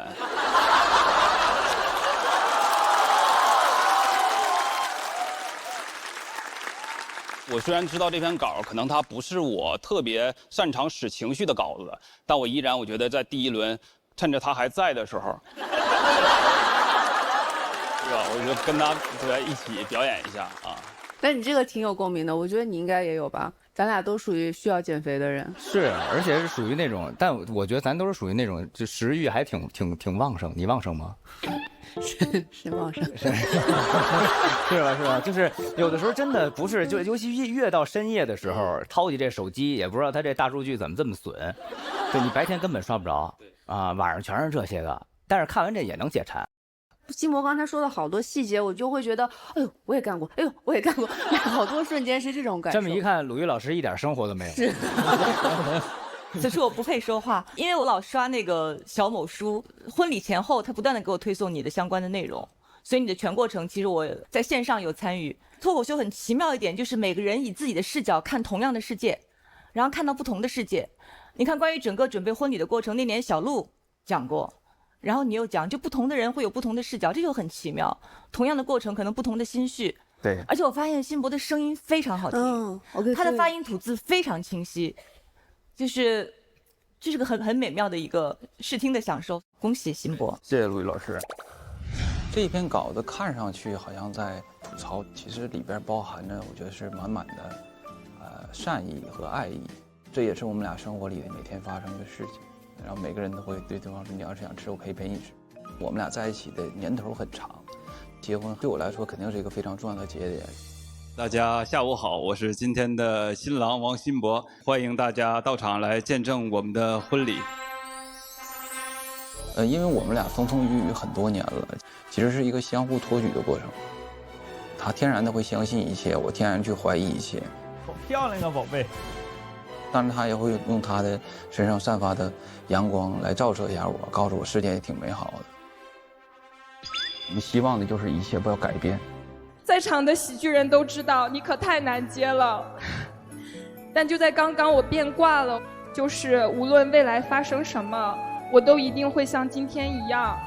Speaker 13: 我虽然知道这篇稿可能它不是我特别擅长使情绪的稿子，但我依然我觉得在第1轮，趁着他还在的时候，对吧？我就跟他一起表演一下啊。
Speaker 5: 但你这个挺有共鸣的，我觉得你应该也有吧。咱俩都属于需要减肥的人。
Speaker 7: 是，而且是属于那种，但我觉得咱都是属于那种，就食欲还挺旺盛。你旺盛吗？
Speaker 5: 是旺盛，
Speaker 7: 是吧？就是有的时候真的不是，就尤其越到深夜的时候，掏起这手机，也不知道它这大数据怎么这么损，就你白天根本刷不着啊，晚上全是这些个，但是看完这也能解馋。
Speaker 5: 辛博刚才说的好多细节，我就会觉得，哎呦，我也干过，哎呦，我也干过，好多瞬间是这种感受。
Speaker 7: 这么一看，鲁豫老师一点生活都没有。
Speaker 5: 是。
Speaker 6: 此处我不配说话，因为我老刷那个小某书，婚礼前后他不断的给我推送你的相关的内容，所以你的全过程其实我在线上有参与。脱口秀很奇妙一点就是每个人以自己的视角看同样的世界，然后看到不同的世界。你看关于整个准备婚礼的过程，那年小鹿讲过，然后你又讲，就不同的人会有不同的视角，这就很奇妙。同样的过程，可能不同的心绪。
Speaker 7: 对。
Speaker 6: 而且我发现辛博的声音非常好听，他的发音吐字非常清晰。这是个很美妙的一个视听的享受，恭喜辛博！
Speaker 9: 谢谢陆毅老师。
Speaker 12: 这一篇稿子看上去好像在吐槽，其实里边包含着我觉得是满满的善意和爱意，这也是我们俩生活里每天发生的事情。然后每个人都会对对方说：“你要是想吃，我可以陪你吃。”我们俩在一起的年头很长，结婚对我来说肯定是一个非常重要的节点。
Speaker 13: 大家下午好，我是今天的新郎王辛博，欢迎大家到场来见证我们的婚礼。
Speaker 12: 因为我们俩风风雨雨很多年了，其实是一个相互托举的过程。他天然的会相信一切，我天然去怀疑一切。
Speaker 10: 好漂亮啊，宝贝！
Speaker 12: 但是他也会用他的身上散发的阳光来照射一下我，告诉我世界也挺美好的。我们希望的就是一切不要改变。
Speaker 14: 在场的喜剧人都知道你可太难接了，但就在刚刚我变卦了，就是无论未来发生什么，我都一定会像今天一样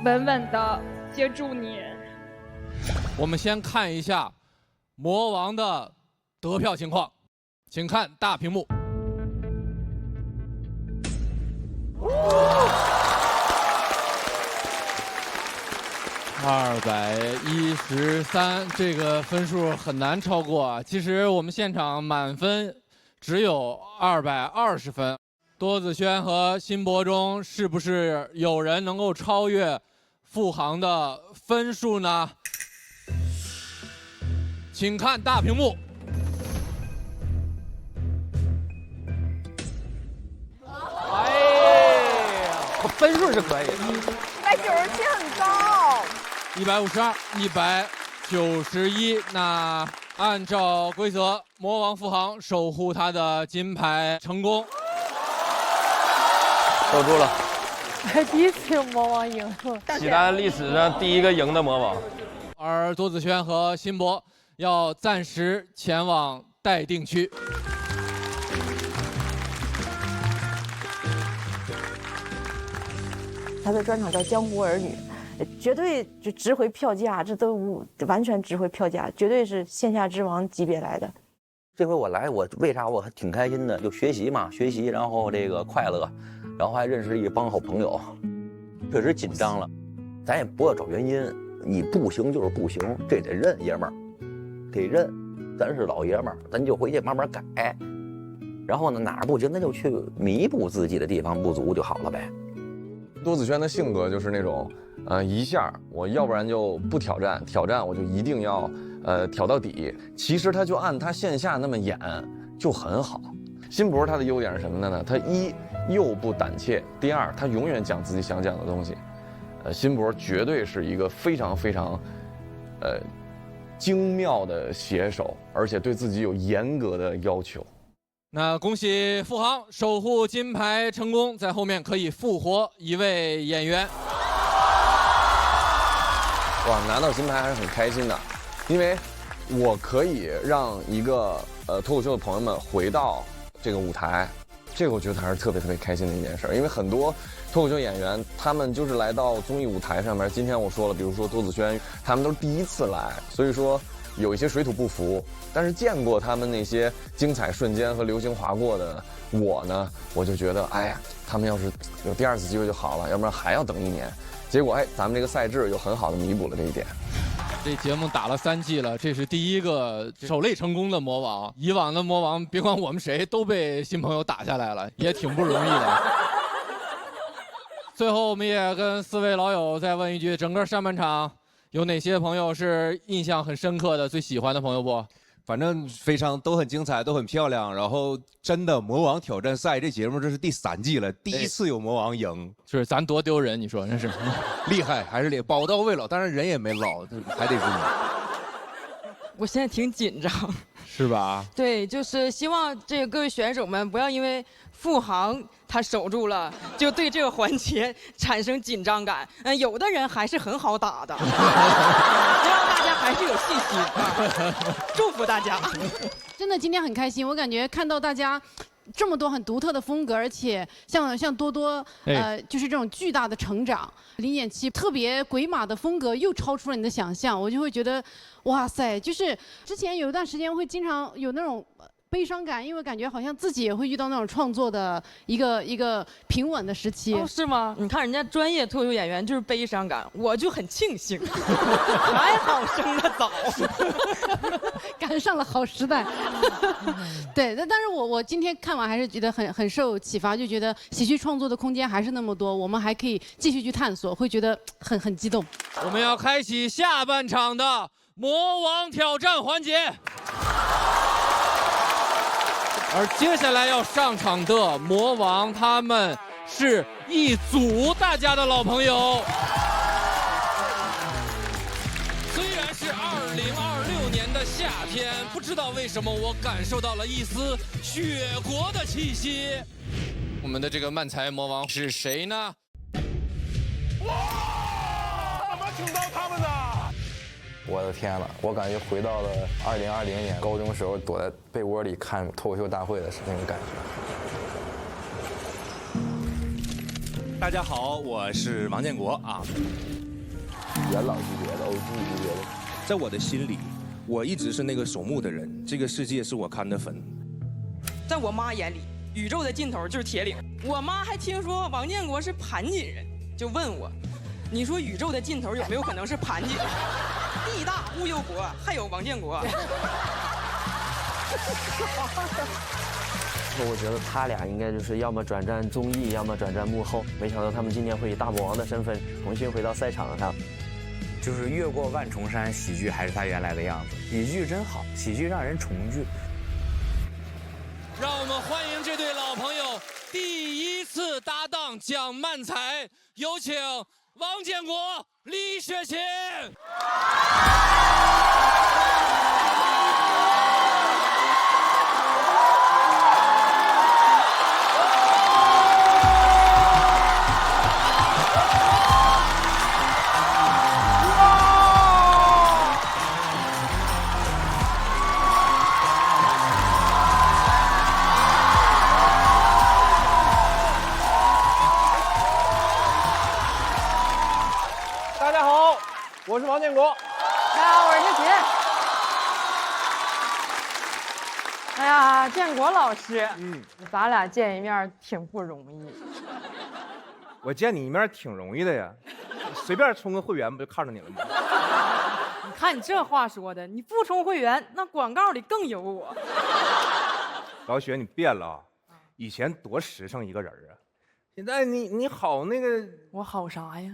Speaker 14: 稳稳地接住你。
Speaker 1: 我们先看一下魔王的得票情况，请看大屏幕。213，这个分数很难超过啊。其实我们现场满分只有220分。多子轩和辛博中是不是有人能够超越付航的分数呢？请看大屏幕。
Speaker 10: 分数是可以
Speaker 5: 197很高。
Speaker 1: 152、191。那按照规则，魔王付航守护他的金牌成功。
Speaker 10: 守住了。
Speaker 11: 第一次有魔王赢了，
Speaker 10: 西单历史上第一个赢的魔王。
Speaker 1: 而多子轩和辛博要暂时前往待定区。
Speaker 15: 他的专场叫《江湖儿女》，绝对就值回票价，这都完全值回票价，绝对是线下之王级别来的。
Speaker 8: 这回我来，我为啥我还挺开心的？就学习嘛，学习，然后这个快乐，然后还认识一帮好朋友，确实紧张了。咱也不要找原因，你不行就是不行，这得认，爷们儿，得认。咱是老爷们儿，咱就回去慢慢改。然后呢，哪儿不行，那就去弥补自己的地方不足就好了呗。
Speaker 2: 多子轩的性格就是那种，一下我要不然就不挑战，挑战我就一定要，挑到底。其实他就按他线下那么演就很好。辛博他的优点是什么呢？他一又不胆怯，第二他永远讲自己想讲的东西。辛博绝对是一个非常非常，精妙的写手，而且对自己有严格的要求。
Speaker 1: 那恭喜付航守护金牌成功，在后面可以复活一位演员。
Speaker 2: 哇，拿到金牌还是很开心的，因为我可以让一个脱口秀的朋友们回到这个舞台，这个我觉得还是特别特别开心的一件事。因为很多脱口秀演员他们就是来到综艺舞台上面，今天我说了，比如说多子轩，他们都是第一次来，所以说有一些水土不服，但是见过他们那些精彩瞬间和流星划过的我呢，我就觉得，哎呀，他们要是有第二次机会就好了，要不然还要等1年。结果，咱们这个赛制又很好的弥补了这一点。
Speaker 1: 这节目打了3季了，这是第一个守擂成功的魔王。以往的魔王，别管我们谁，都被新朋友打下来了，也挺不容易的。最后，我们也跟4位老友再问一句：整个上半场有哪些朋友是印象很深刻的、最喜欢的朋友不？
Speaker 16: 反正都很精彩，都很漂亮。然后真的魔王挑战赛这节目这是第3季了，第1次有魔王赢，
Speaker 1: 就是咱多丢人，你说真是
Speaker 16: 厉害，还是宝刀未老，当然人也没老，还得是你。
Speaker 17: 我现在挺紧张，
Speaker 1: 是吧？
Speaker 17: 对，就是希望这个各位选手们不要因为付航他守住了，就对这个环节产生紧张感。有的人还是很好打的，希望大家还是有信心啊！祝福大家。
Speaker 18: 真的今天很开心，我感觉看到大家这么多很独特的风格，而且像多多，就是这种巨大的成长。林演期特别鬼马的风格又超出了你的想象，我就会觉得，哇塞！就是之前有一段时间会经常有那种悲伤感，因为感觉好像自己也会遇到那种创作的一个平稳的时期。
Speaker 17: 哦，是吗？你看人家专业脱口秀演员就是悲伤感，我就很庆幸，还好生得早，
Speaker 18: 赶上了好时代。对，但是我今天看完还是觉得很受启发，就觉得喜剧创作的空间还是那么多，我们还可以继续去探索，会觉得很激动。
Speaker 1: 我们要开启下半场的魔王挑战环节。而接下来要上场的魔王，他们是一组大家的老朋友。虽然是2026年的夏天，不知道为什么我感受到了一丝雪国的气息。我们的这个漫才魔王是谁呢？
Speaker 19: 哇！怎么请到他们的？
Speaker 20: 我的天了，我感觉回到了2020年高中时候躲在被窝里看脱口秀大会的那种感
Speaker 16: 觉。大家好，我是王建国啊，
Speaker 20: 元老级别的 OG 级别的，
Speaker 16: 在我的心里，我一直是那个守墓的人，这个世界是我看的坟。
Speaker 17: 在我妈眼里，宇宙的尽头就是铁岭。我妈还听说王建国是盘锦人，就问我。你说宇宙的尽头有没有可能是盘锦？地大物又博，还有王建国。
Speaker 21: 我觉得他俩应该就是要么转战综艺，要么转战幕后。没想到他们今年会以大魔王的身份重新回到赛场上。
Speaker 22: 就是越过万重山，喜剧还是他原来的样子。喜剧真好，喜剧让人重聚。
Speaker 1: 让我们欢迎这对老朋友第1次搭档讲漫才，有请王建国、李雪琴。
Speaker 2: 大家好，我是王建国。
Speaker 17: 大家好，我是雪琴。哎呀，建国老师，咱俩见一面挺不容易。
Speaker 16: 我见你一面挺容易的呀，随便充个会员不就看着你了吗？
Speaker 17: 你看你这话说的，你不充会员，那广告里更有我。
Speaker 16: 老雪，你变了啊！以前多实诚一个人啊，现在你好那个，
Speaker 17: 我好啥呀？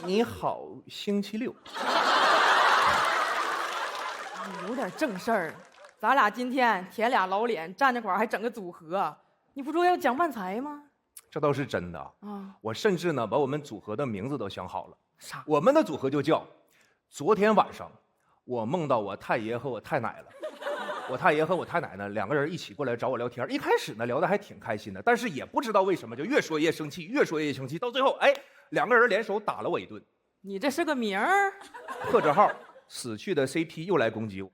Speaker 16: 你好星期六。
Speaker 17: 有点正事儿，咱俩今天舔俩老脸站那块儿还整个组合，你不说要讲漫才吗？
Speaker 16: 这倒是真的
Speaker 17: 啊！
Speaker 16: 我甚至呢把我们组合的名字都想好了。
Speaker 17: 啥？
Speaker 16: 我们的组合就叫昨天晚上我梦到我太爷和我太奶了。我太爷和我太奶呢两个人一起过来找我聊天，一开始呢聊得还挺开心的，但是也不知道为什么就越说越生气，越说越生气，到最后两个人联手打了我一顿。
Speaker 17: 你这是个名儿？
Speaker 16: 贺着号，死去的 CP 又来攻击我。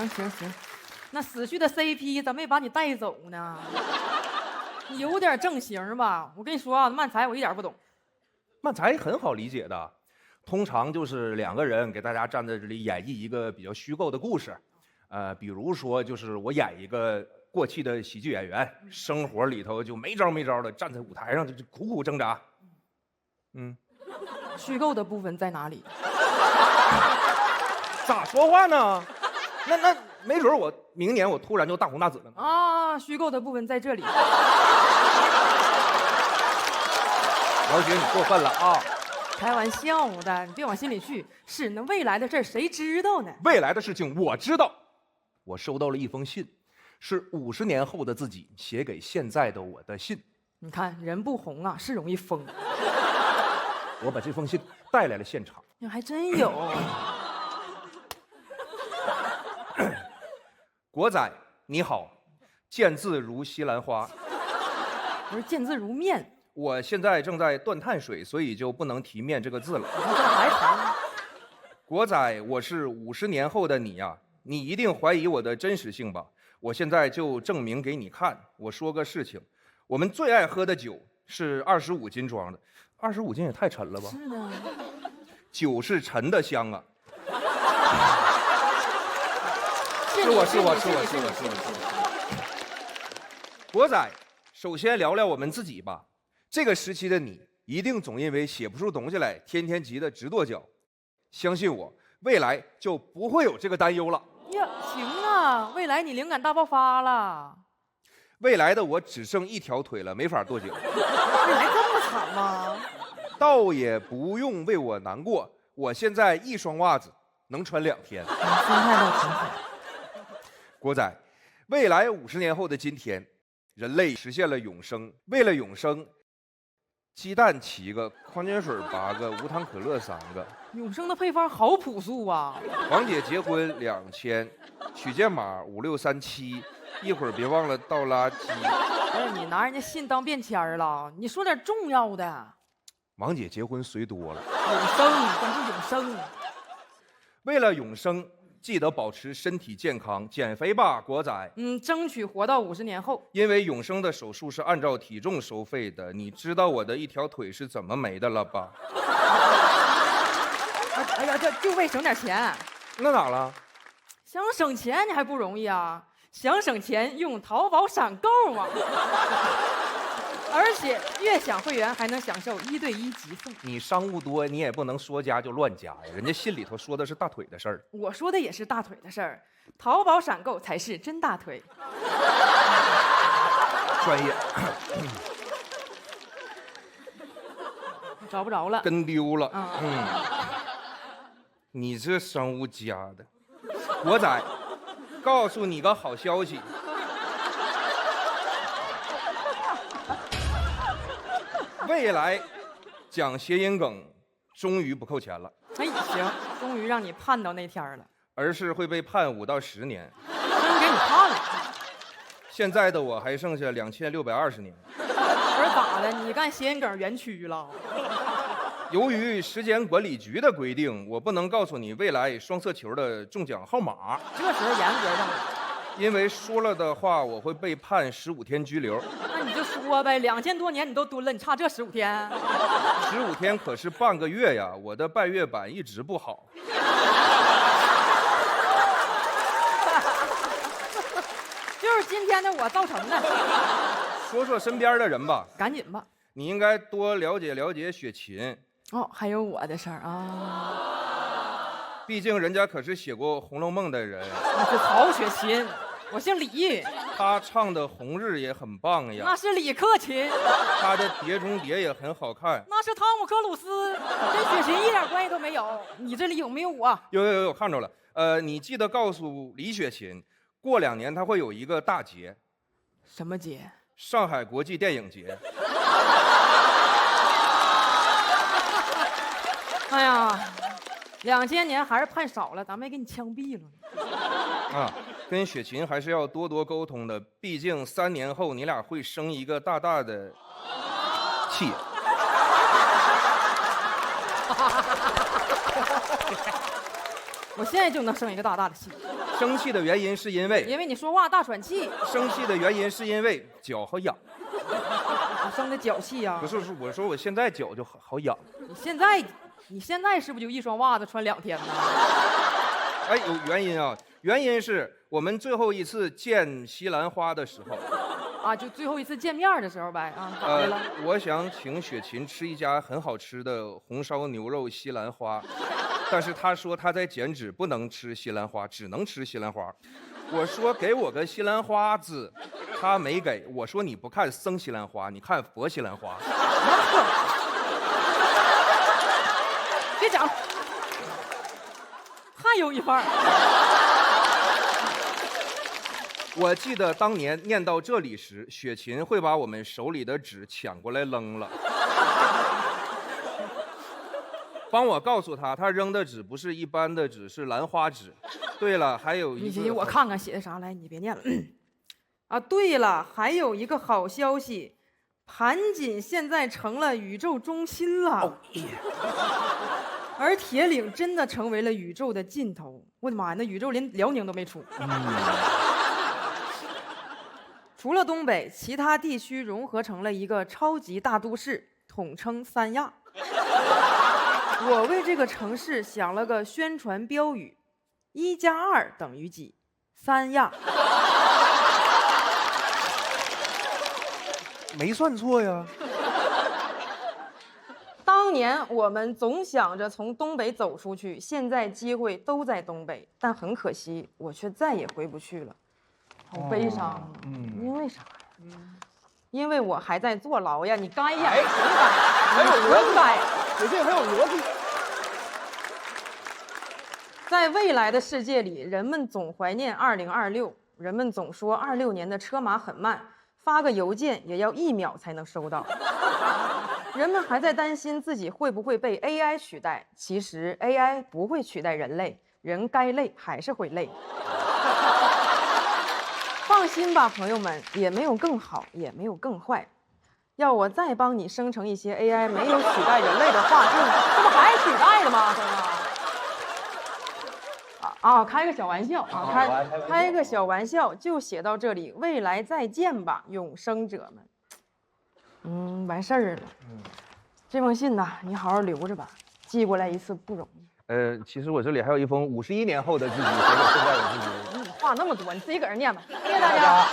Speaker 17: 行，那死去的 CP 咋没把你带走呢？你有点正形吧？我跟你说啊，漫才我一点不懂。
Speaker 16: 漫才很好理解的，通常就是两个人给大家站在这里演绎一个比较虚构的故事，比如说就是我演一个过气的喜剧演员，生活里头就没招的站在舞台上就苦苦挣扎。
Speaker 17: 虚构的部分在哪里？
Speaker 16: 咋说话呢？那没准我明年我突然就大红大紫了呢。
Speaker 17: 啊，虚构的部分在这里。
Speaker 16: 老雪，你过分了啊！
Speaker 17: 开玩笑的，你别往心里去。是那未来的事儿谁知道呢？
Speaker 16: 未来的事情我知道。我收到了一封信，是50年后的自己写给现在的我的信。
Speaker 17: 你看人不红啊，是容易疯。
Speaker 16: 我把这封信带来了现场。
Speaker 17: 你还真有。
Speaker 16: 国仔你好，见字如西兰花。
Speaker 17: 不是见字如面。
Speaker 16: 我现在正在断碳水，所以就不能提面这个字了。
Speaker 17: 还长。
Speaker 16: 国仔，我是50年后的你呀，你一定怀疑我的真实性吧？我现在就证明给你看。我说个事情，我们最爱喝的酒是25斤装的，25斤也太沉了吧？
Speaker 17: 是的。
Speaker 16: 酒是沉的香啊。
Speaker 17: 是我。
Speaker 16: 国仔，首先聊聊我们自己吧。这个时期的你，一定总因为写不出东西来，天天急得直跺脚。相信我，未来就不会有这个担忧了。
Speaker 17: 呀，行啊，未来你灵感大爆发了。
Speaker 16: 未来的我只剩一条腿了，没法跺脚。
Speaker 17: 未来这么惨吗？
Speaker 16: 倒也不用为我难过，我现在一双袜子能穿2天。
Speaker 17: 心态倒挺好。
Speaker 16: 国仔，未来50年后的今天，人类实现了永生。为了永生，鸡蛋7个，矿泉水8个，无糖可乐3个。
Speaker 17: 永生的配方好朴素啊！
Speaker 16: 王姐结婚2000，取件码5637，一会儿别忘了倒垃圾。
Speaker 17: 不是你拿人家信当便签了？你说点重要的。
Speaker 16: 王姐结婚随多了。
Speaker 17: 永生，咱是永生。
Speaker 16: 为了永生。记得保持身体健康，减肥吧，国仔。
Speaker 17: 争取活到50年后。
Speaker 16: 因为永生的手术是按照体重收费的，你知道我的一条腿是怎么没的了吧？
Speaker 17: 哎呀，这就为省点钱。
Speaker 16: 那咋了？
Speaker 17: 想省钱你还不容易啊？想省钱用淘宝闪购啊！而且悦享会员还能享受1对1急送。
Speaker 16: 你商务多，你也不能说加就乱加呀，人家信里头说的是大腿的事儿。
Speaker 17: 我说的也是大腿的事儿，淘宝闪购才是真大腿。
Speaker 16: 专业。
Speaker 17: 找不着了，
Speaker 16: 跟丢了。你这商务加的，国仔，告诉你个好消息。未来讲谐音梗终于不扣钱了。
Speaker 17: 哎，行，终于让你盼到那天了。
Speaker 16: 而是会被判5到10年。
Speaker 17: 真给你判了。
Speaker 16: 现在的我还剩下2620年。
Speaker 17: 不是咋的？你干谐音梗园区了？
Speaker 16: 由于时间管理局的规定，我不能告诉你未来双色球的中奖号码。
Speaker 17: 这时候严格上，
Speaker 16: 因为说了的话，我会被判15天拘留。
Speaker 17: 那你就说呗，2000多年你都蹲了，你差这15天
Speaker 16: ？15天可是半个月呀，我的半月板一直不好。
Speaker 17: 就是今天的我造成的。
Speaker 16: 说说身边的人吧，
Speaker 17: 赶紧吧。
Speaker 16: 你应该多了解了解雪琴。
Speaker 17: 哦，还有我的事儿啊。
Speaker 16: 毕竟人家可是写过《红楼梦》的人。
Speaker 17: 那是曹雪芹，我姓李。
Speaker 16: 他唱的《红日》也很棒呀。
Speaker 17: 那是李克勤。
Speaker 16: 他的《碟中谍》也很好看。
Speaker 17: 那是汤姆克鲁斯，跟雪芹一点关系都没有。你这里有没有我？
Speaker 16: 有，看着了。你记得告诉李雪琴，过2年他会有一个大节。
Speaker 17: 什么节？
Speaker 16: 上海国际电影节。
Speaker 17: 哎呀，2000年还是判少了，咱们也给你枪毙了。
Speaker 16: 啊，跟雪琴还是要多多沟通的，毕竟3年后你俩会生一个大大的气。
Speaker 17: 我现在就能生一个大大的气。
Speaker 16: 生气的原因是因为
Speaker 17: 你说话大喘气。
Speaker 16: 生气的原因是因为脚好痒。
Speaker 17: 你生的脚气呀？
Speaker 16: 不是，我说我现在脚就好痒。
Speaker 17: 你现在是不是就一双袜子穿2天呢？
Speaker 16: 哎，有原因啊，原因是我们最后一次见西兰花的时候。
Speaker 17: 啊，就最后一次见面的时候呗。啊，咋的了？
Speaker 16: 我想请雪琴吃一家很好吃的红烧牛肉西兰花，但是她说她在减脂，不能吃西兰花，只能吃西兰花。我说给我个西兰花字，她没给。我说你不看生西兰花，你看佛西兰花。
Speaker 17: 别讲，还有一番。
Speaker 16: 我记得当年念到这里时，雪琴会把我们手里的纸抢过来扔了。帮我告诉他，他扔的纸不是一般的纸，是兰花指。对了，还有一个，
Speaker 17: 我看看写的啥来，你别念了。啊，对了，还有一个好消息，盘锦现在成了宇宙中心了。而铁岭真的成为了宇宙的尽头。我的妈呀，那宇宙连辽宁都没出。除了东北，其他地区融合成了一个超级大都市，统称三亚。我为这个城市想了个宣传标语：1+2等于几？三亚。
Speaker 16: 没算错呀。
Speaker 17: 当年我们总想着从东北走出去，现在机会都在东北，但很可惜，我却再也回不去了。好悲伤。因为啥呀？因为我还在坐牢呀！你该呀，谁该？还有逻辑，有这还有逻辑。在未来的世界里，人们总怀念2026，人们总说26年的车马很慢，发个邮件也要1秒才能收到。人们还在担心自己会不会被 AI 取代，其实 AI 不会取代人类，人该累还是会累。放心吧，朋友们，也没有更好，也没有更坏。要我再帮你生成一些 AI 没有取代人类的话，这不还取代了吗？开个小玩笑啊，开个小玩笑，就写到这里。未来再见吧，永生者们。完事儿了。这封信呢，你好好留着吧，寄过来一次不容易。
Speaker 16: 其实我这里还有一封51年后的自己写给现在的自己。
Speaker 11: 话那么多，你自己搁这念吧。谢谢大家。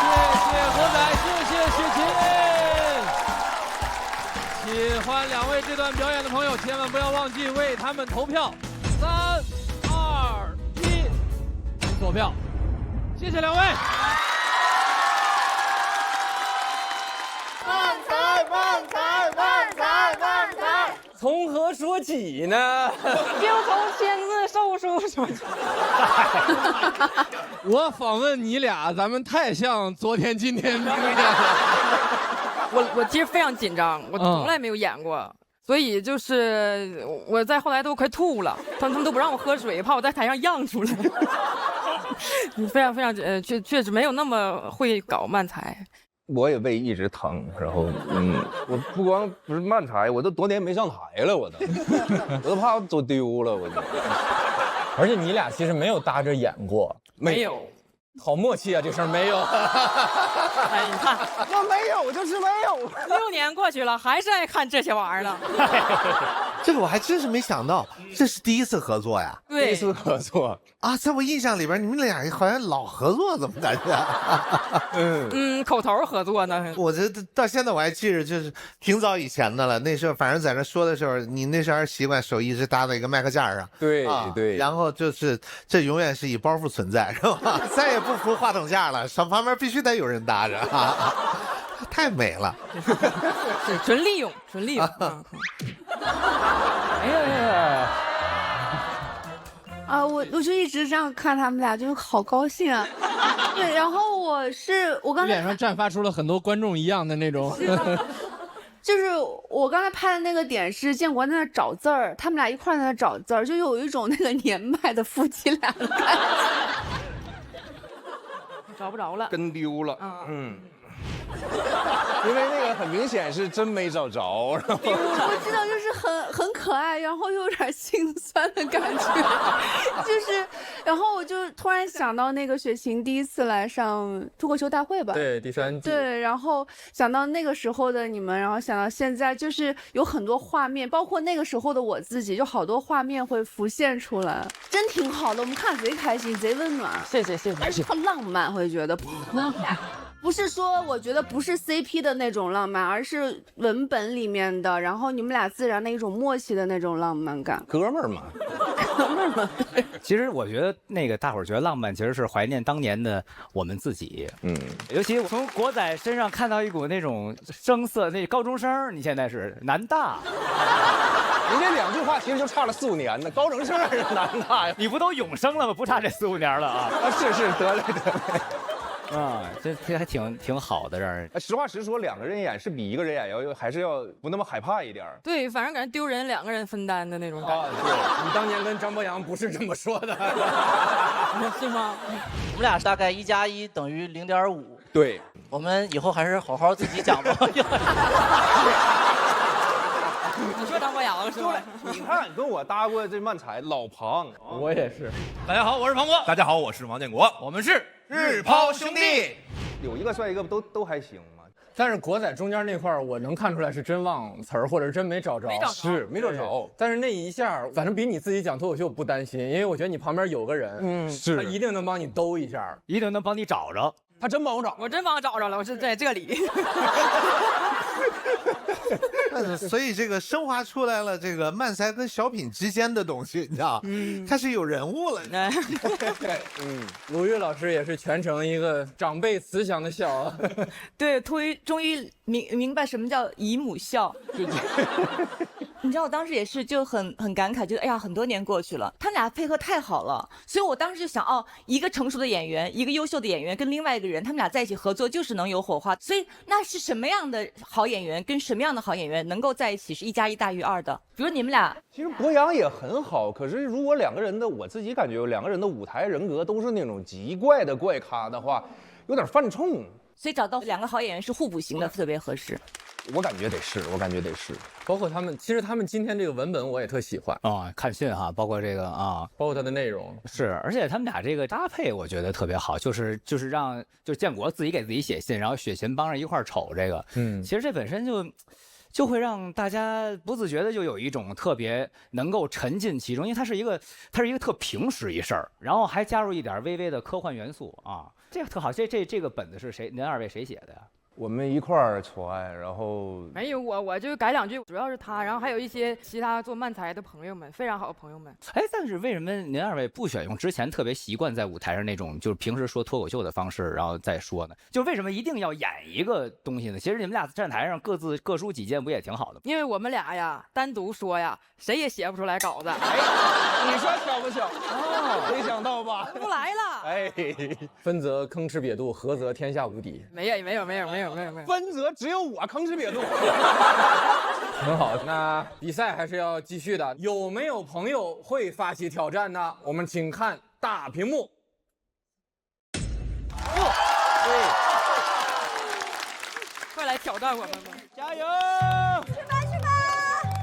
Speaker 1: 谢谢何仔，谢谢雪琴。喜欢两位这段表演的朋友，千万不要忘记为他们投票。3、2、1，投票。谢谢两位。
Speaker 19: 慢才，慢才，慢才，慢才。
Speaker 2: 从何说起呢？
Speaker 17: 就从签字手术说起。
Speaker 1: 我访问你俩，咱们太像昨天、今天、明天了。
Speaker 17: 我其实非常紧张，我从来没有演过。所以就是我在后来都快吐了，他们都不让我喝水，怕我在台上漾出来。非常确实没有那么会搞慢才。
Speaker 16: 我也胃一直疼，然后我不光不是慢才，我都多年没上台了，我都怕我走丢了，我就。
Speaker 3: 而且你俩其实没有搭着演过，
Speaker 17: 没有。
Speaker 3: 好默契啊，这事儿没有。
Speaker 17: 哎，你看，
Speaker 3: 我没有，我就是没有。
Speaker 17: 6年过去了，还是爱看这些玩意儿呢。
Speaker 4: 这个我还真是没想到，这是第一次合作呀。
Speaker 17: 对，
Speaker 16: 第一次合作
Speaker 4: 啊，在我印象里边，你们俩好像老合作，怎么感觉？
Speaker 17: 口头合作呢。
Speaker 4: 我这到现在我还记着，就是挺早以前的了。那时候反正在那说的时候，你那时候还习惯手一直搭在一个麦克架上。
Speaker 16: 对对。
Speaker 4: 然后就是这永远是以包袱存在，是吧？再也不扶话筒架了，上旁边必须得有人搭着啊，太美了。
Speaker 17: 是纯利用，纯利用。
Speaker 3: 哎呀。
Speaker 5: 啊，我就一直这样看他们俩，就好高兴啊。对，然后我刚才
Speaker 1: 脸上绽发出了很多观众一样的那种。
Speaker 5: 就是我刚才拍的那个点是建国在那找字儿，他们俩一块在那找字儿，就有一种那个年迈的夫妻俩的感觉。
Speaker 17: 找不着了，
Speaker 16: 跟丢了。因为那个很明显是真没找着，然后
Speaker 5: 我知道，就是很可爱，然后又有点心酸的感觉，就是，然后我就突然想到那个雪琴第一次来上脱口秀大会吧，
Speaker 3: 对，第3季，
Speaker 5: 对，然后想到那个时候的你们，然后想到现在，就是有很多画面，包括那个时候的我自己，就好多画面会浮现出来，真挺好的，我们看贼开心，贼温暖，
Speaker 17: 谢谢，
Speaker 5: 而且很浪漫，会觉得不是说我觉得不是 CP 的那种浪漫，而是文本里面的，然后你们俩自然的一种默契的那种浪漫感，
Speaker 16: 哥们儿嘛，
Speaker 5: 哥们儿嘛。
Speaker 7: 其实我觉得那个大伙儿觉得浪漫，其实是怀念当年的我们自己。尤其从国仔身上看到一股那种生涩，那高中生，你现在是南大。
Speaker 16: 你这2句话其实就差了4、5年呢，高中生还是南大呀？
Speaker 7: 你不都永生了吗？不差这4、5年了啊！
Speaker 16: 是，得嘞。
Speaker 7: 这还挺好的，让人。
Speaker 16: 实话实说，2个人演是比1个人演还是要不那么害怕一点。
Speaker 17: 对，反正感觉丢人2个人分担的那种感觉。
Speaker 3: 对，你当年跟张博洋不是这么说的，
Speaker 17: 是吗？
Speaker 23: 我们俩大概1+1等于0.5。
Speaker 16: 对，
Speaker 23: 我们以后还是好好自己讲吧。
Speaker 17: 你说张博洋是吧？
Speaker 16: 你看，跟我搭过这漫才老庞，
Speaker 3: 我也是。
Speaker 19: 大家好，我是庞博。大家好，我是王建国。我们是日抛兄弟。
Speaker 16: 有一个算一个都还行嘛。
Speaker 3: 但是国仔中间那块儿，我能看出来是真忘词儿，或者是真没找着。
Speaker 16: 是没找着。
Speaker 3: 但是那一下，反正比你自己讲脱口秀不担心，因为我觉得你旁边有个人，
Speaker 16: 是
Speaker 3: 他一定能帮你兜一下，
Speaker 7: 一定能帮你找着。
Speaker 3: 他真帮我找，
Speaker 17: 我真帮我找着了，我是在这里。
Speaker 4: 所以这个升华出来了，这个漫才跟小品之间的东西，你知道，它是有人物了。
Speaker 3: 鲁豫老师也是全程一个长辈慈祥的笑。
Speaker 6: 对，终于明白什么叫姨母笑。你知道我当时也是就很感慨，觉得哎呀，很多年过去了，他们俩配合太好了，所以我当时就想，一个成熟的演员，一个优秀的演员跟另外一个人，他们俩在一起合作就是能有火花。所以那是什么样的好演员跟什么样的好演员能够在一起是1+1大于2的？比如你们俩，
Speaker 16: 其实博洋也很好，可是如果2个人的，我自己感觉2个人的舞台人格都是那种极怪的怪咖的话，有点犯冲。
Speaker 6: 所以找到2个好演员是互补型的，特别合适。
Speaker 16: 我感觉得是，
Speaker 3: 包括他们，其实他们今天这个文本我也特喜欢
Speaker 7: 啊，看训哈，包括这个啊，
Speaker 3: 包括它的内容
Speaker 7: 是，而且他们俩这个搭配我觉得特别好，就是就是建国自己给自己写信，然后雪琴帮着一块儿瞅这个，其实这本身就会让大家不自觉的就有一种特别能够沉浸其中，因为它是一个特平时一事儿，然后还加入一点微微的科幻元素啊，这个特好。这个本子是谁？您二位谁写的呀？
Speaker 20: 我们一块儿传，然后
Speaker 17: 没有我就改2句，主要是他，然后还有一些其他做漫才的朋友们，非常好的朋友们。
Speaker 7: 哎，但是为什么您二位不选用之前特别习惯在舞台上那种就是平时说脱口秀的方式，然后再说呢？就为什么一定要演一个东西呢？其实你们俩站台上各抒己见不也挺好的吗？
Speaker 17: 因为我们俩呀单独说呀，谁也写不出来稿子。
Speaker 3: 你说巧不巧？哦，没想到吧？
Speaker 17: 不来了。
Speaker 3: 哎，分则铿锵瘪肚，合则天下无敌。
Speaker 17: 没有。
Speaker 3: 分则只有我吭哧瘪肚。很好，那比赛还是要继续的。有没有朋友会发起挑战呢？我们请看大屏幕。
Speaker 17: 快来挑战我们吧！
Speaker 10: 加油！
Speaker 15: 去吧！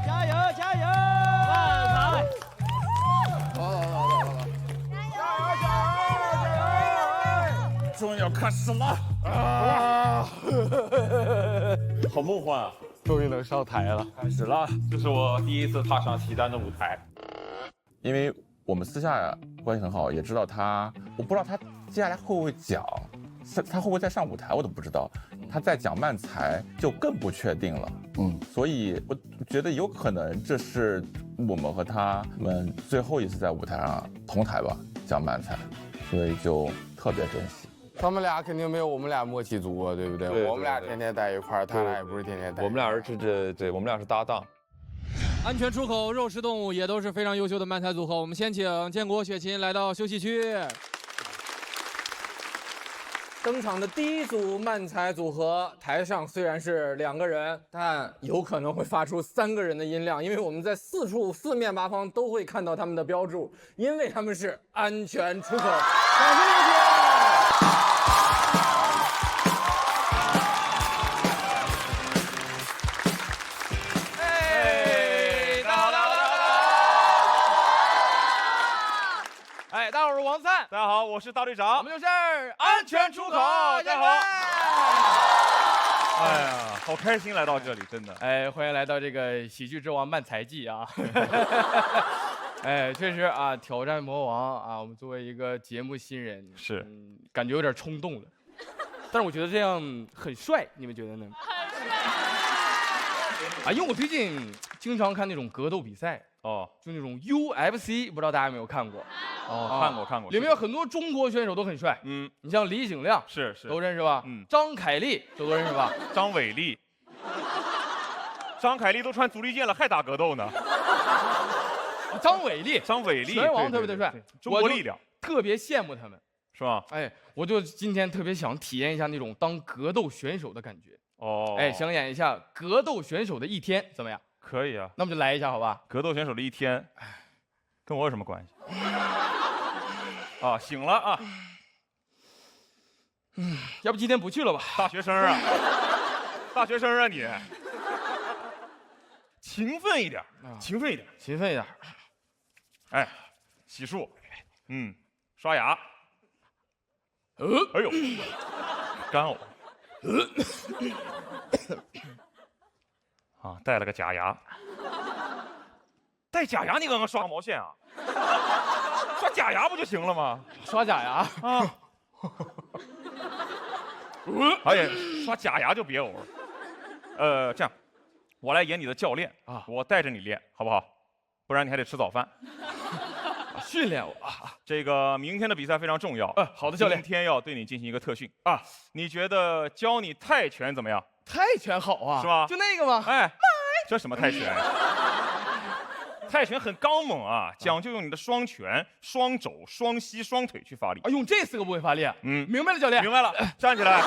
Speaker 10: 加油！慢才！
Speaker 3: 好！
Speaker 19: 终于要开始了啊！好梦幻啊！终于能上台了，开始了。这是我第一次踏上齐丹的舞台，因为我们私下关系很好，也知道他，我不知道他接下来会不会讲，他会不会再上舞台，我都不知道。他再讲漫才就更不确定了。所以我觉得有可能这是我们和他们最后一次在舞台上同台吧，讲漫才，所以就特别珍惜。
Speaker 3: 他们俩肯定没有我们俩默契足啊，对不对？
Speaker 19: 对，
Speaker 3: 我们俩天天在一块儿，他俩也不是天天在。
Speaker 19: 我们俩是我们俩是搭档。
Speaker 1: 安全出口、肉食动物也都是非常优秀的漫才组合。我们先请建国、雪琴来到休息区。
Speaker 3: 登场的第一组漫才组合，台上虽然是2个人，但有可能会发出3个人的音量，因为我们在四面八方都会看到他们的标注，因为他们是安全出口。掌声有请！
Speaker 10: 哎，大家好，我是王灿。
Speaker 19: 大家好，我是大队长。
Speaker 10: 我们就是安全出口，大家好。
Speaker 19: 哎呀，好开心来到这里，真的。
Speaker 10: 哎，欢迎来到这个喜剧之王漫才季啊！哎，确实啊，挑战魔王啊，我们作为一个节目新人，
Speaker 19: 是，
Speaker 10: 感觉有点冲动了。但是我觉得这样很帅，你们觉得呢？啊，因为我最近经常看那种格斗比赛
Speaker 19: 哦，
Speaker 10: 就那种 UFC， 不知道大家有没有看过？
Speaker 19: 哦，看过。
Speaker 10: 里面有很多中国选手都很帅，你像李景亮
Speaker 19: 是
Speaker 10: 都认识吧？张凯丽都认识吧？
Speaker 19: 张伟丽，张凯丽都穿足力健了，还打格斗呢。
Speaker 10: 张伟丽，拳王特别的帅，
Speaker 19: 中国力量，
Speaker 10: 特别羡慕他们，
Speaker 19: 是吧？
Speaker 10: 哎，我就今天特别想体验一下那种当格斗选手的感觉。
Speaker 19: 哦，
Speaker 10: 哎，想演一下格斗选手的一天，怎么样？
Speaker 19: 可以啊，
Speaker 10: 那我们就来一下，好吧？
Speaker 19: 格斗选手的一天，跟我有什么关系？啊，醒了啊！
Speaker 10: 要不今天不去了吧？
Speaker 19: 大学生啊，大学生啊你，勤奋一点，勤奋一点，
Speaker 10: 勤奋一点。
Speaker 19: 哎，洗漱，刷牙。哎呦，干呕。啊，带了个假牙。带假牙你刚刚刷毛线啊？刷假牙不就行了吗？
Speaker 10: 刷假牙
Speaker 19: 啊！哎呀，刷假牙就别呕了。这样，我来演你的教练啊，我带着你练，好不好？不然你还得吃早饭。
Speaker 10: 训练我啊！
Speaker 19: 这个明天的比赛非常重要。
Speaker 10: 好的，教练。
Speaker 19: 今天要对你进行一个特训啊！你觉得教你泰拳怎么样？
Speaker 10: 泰拳好啊，
Speaker 19: 是吧？
Speaker 10: 就那个吗？
Speaker 19: 哎，这什么泰拳？泰拳很刚猛啊，讲究用你的双拳、双肘、双膝、双腿去发力。
Speaker 10: 啊，用这4个部位发力。明白了，教练。
Speaker 19: 明白了，站起来。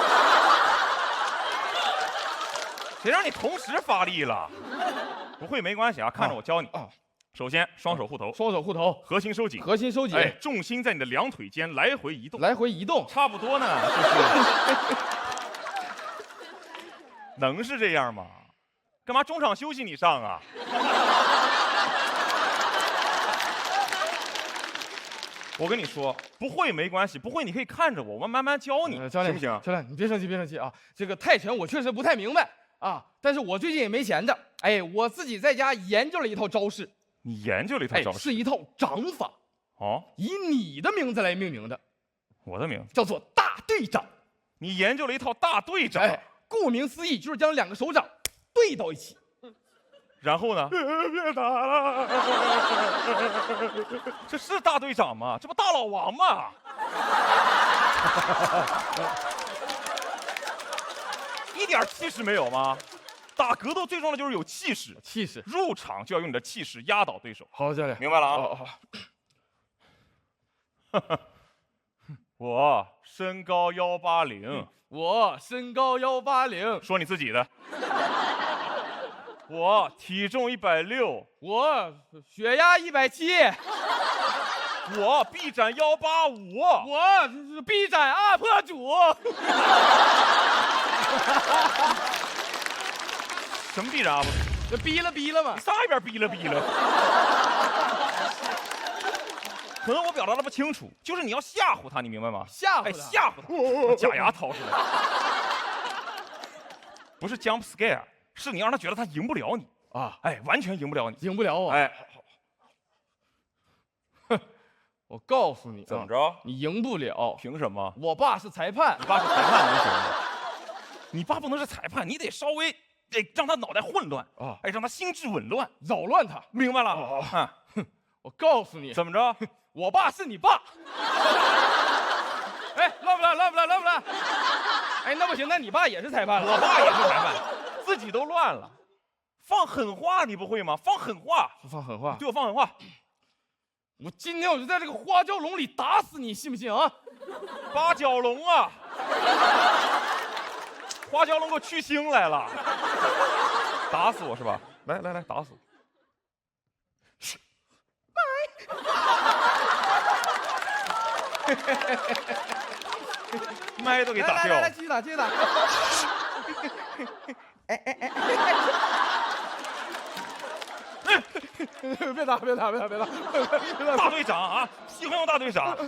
Speaker 19: 谁让你同时发力了？不会没关系啊，看着我教你。首先，双手护头，核心收紧，哎，重心在你的2腿间来回移动，差不多呢，就是能是这样吗？干嘛中场休息你上啊？我跟你说，不会没关系，不会你可以看着我，我慢慢教你，
Speaker 10: 教练
Speaker 19: 行不行？
Speaker 10: 教练，你别生气啊！这个泰拳我确实不太明白，
Speaker 9: 啊，但是我最近也没闲着，哎，我自己在家研究了一套招式。
Speaker 12: 你研究了一套招式？
Speaker 9: 是一套掌法。
Speaker 12: 哦，
Speaker 9: 以你的名字来命名的。
Speaker 12: 我的名字
Speaker 9: 叫做大队长。
Speaker 12: 你研究了一套大队长？
Speaker 9: 哎，顾名思义就是将2个手掌对到一起。
Speaker 12: 然后呢？别打了！这是大队长吗？这不大老王吗？一点气势没有吗？打格斗最重要的就是有气势，
Speaker 9: 气势。
Speaker 12: 入场就要用你的气势压倒对手。
Speaker 9: 好，教练，
Speaker 12: 明白了啊。我身高180，
Speaker 9: 我身高180，
Speaker 12: 说你自己的。我体重160，
Speaker 9: 我血压170，
Speaker 12: 我臂展185，
Speaker 9: 我臂展UP主。
Speaker 12: 什么臂展 UP？
Speaker 9: 这逼了嘛？
Speaker 12: 你撒一边逼了。可能我表达的不清楚，就是你要吓唬他，你明白吗？
Speaker 9: 吓唬他，
Speaker 12: 吓唬他，假牙掏出来，不是 jump scare， 是你让他觉得他赢不了你
Speaker 9: 啊！
Speaker 12: 哎，完全赢不了你，
Speaker 9: 赢不了我。
Speaker 12: 哎，
Speaker 9: 哼，我告诉你，
Speaker 12: 怎么着？
Speaker 9: 你赢不了。
Speaker 12: 凭什么？
Speaker 9: 我爸是裁判。
Speaker 12: 你爸是裁判能行吗？你爸不能是裁判，你得稍微得让他脑袋混乱啊，哎，让他心智紊乱，
Speaker 9: 扰乱他。
Speaker 12: 明白了？
Speaker 9: 我告诉你，
Speaker 12: 怎么着？
Speaker 9: 我爸是你爸。哎，乱不乱？哎，那不行，那你爸也是裁判了。
Speaker 12: 我爸也是裁判，自己都乱了。放狠话你不会吗？放狠话，对我放狠话。
Speaker 9: 我今天我就在这个花蛟笼里打死你，信不信啊？
Speaker 12: 八角笼啊！花蛟笼给我去腥来了，打死我是吧？来，打死我！麦都给打掉了。
Speaker 9: 来，继续打。别打！
Speaker 12: 大队长啊，喜欢用大队长。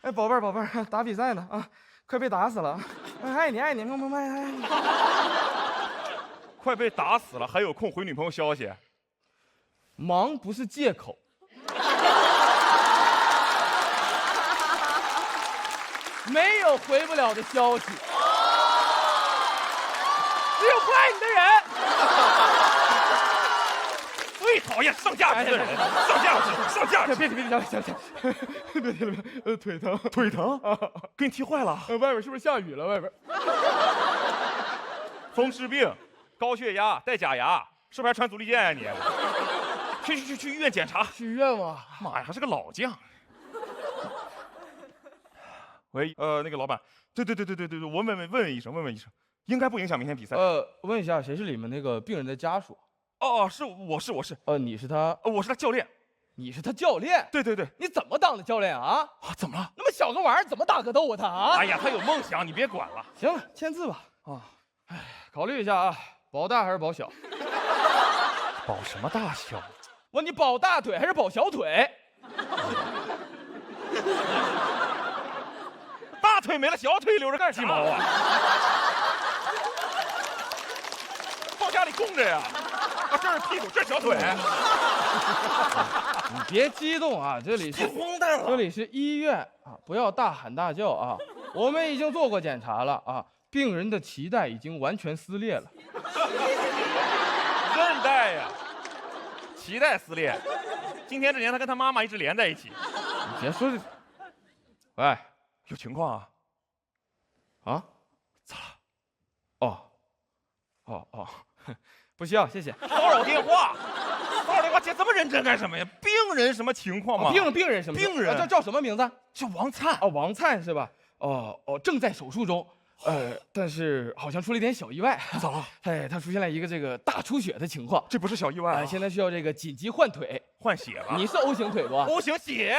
Speaker 9: 哎，宝贝儿，打比赛呢啊，快被打死了！爱你，么，爱你。
Speaker 12: 快被打死了，还有空回女朋友消息？
Speaker 9: 忙不是借口。没有回不了的消息，只有不爱你的人。
Speaker 12: 最讨厌上价值的人，上价值！
Speaker 9: 别腿疼啊！
Speaker 12: 给你踢坏了。
Speaker 9: 外边是不是下雨了？外边
Speaker 12: 风湿病、高血压、戴假牙，是不是还穿足力健呀你？去医院检查。
Speaker 9: 去医院吗？
Speaker 12: 妈呀，还是个老将。喂，那个老板，对，我问医生，应该不影响明天比赛。
Speaker 9: 问一下，谁是你们那个病人的家属？
Speaker 12: 哦，是我是。
Speaker 9: 你是他？
Speaker 12: 我是他教练。
Speaker 9: 你是他教练？
Speaker 12: 对。
Speaker 9: 你怎么当的教练啊？
Speaker 12: 怎么了？
Speaker 9: 那么小个玩意儿怎么打格斗啊他啊？
Speaker 12: 哎呀，他有梦想，你别管了。
Speaker 9: 行了，签字吧。哎，考虑一下啊，保大还是保小？
Speaker 12: 保什么大小？
Speaker 9: 问你保大腿还是保小腿？
Speaker 12: 大腿没了，小腿留着干鸡毛啊！放家里供着呀！这是屁股，这是小腿。
Speaker 9: 你别激动啊，这里是
Speaker 12: 荒诞了，
Speaker 9: 这里是医院啊，不要大喊大叫啊！我们已经做过检查了啊，病人的脐带已经完全撕裂了。
Speaker 12: 韧带呀，脐带撕裂。今天之前他跟他妈妈一直连在一起。
Speaker 9: 你别说这，喂。
Speaker 12: 有情况啊？
Speaker 9: 啊？
Speaker 12: 咋了？
Speaker 9: 哦，不需要，谢谢。
Speaker 12: 骚扰电话接这么认真干什么呀？病人什么情况吗？
Speaker 9: 病人什么？
Speaker 12: 病人
Speaker 9: 叫什么名字？
Speaker 12: 叫王灿。
Speaker 9: 王灿是吧？正在手术中。但是好像出了一点小意外。
Speaker 12: 咋了？
Speaker 9: 哎，他出现了一个这个大出血的情况。
Speaker 12: 这不是小意外啊！
Speaker 9: 现在需要这个紧急换腿，
Speaker 12: 换血了。
Speaker 9: 你是 O 型腿不
Speaker 12: ？O 型血，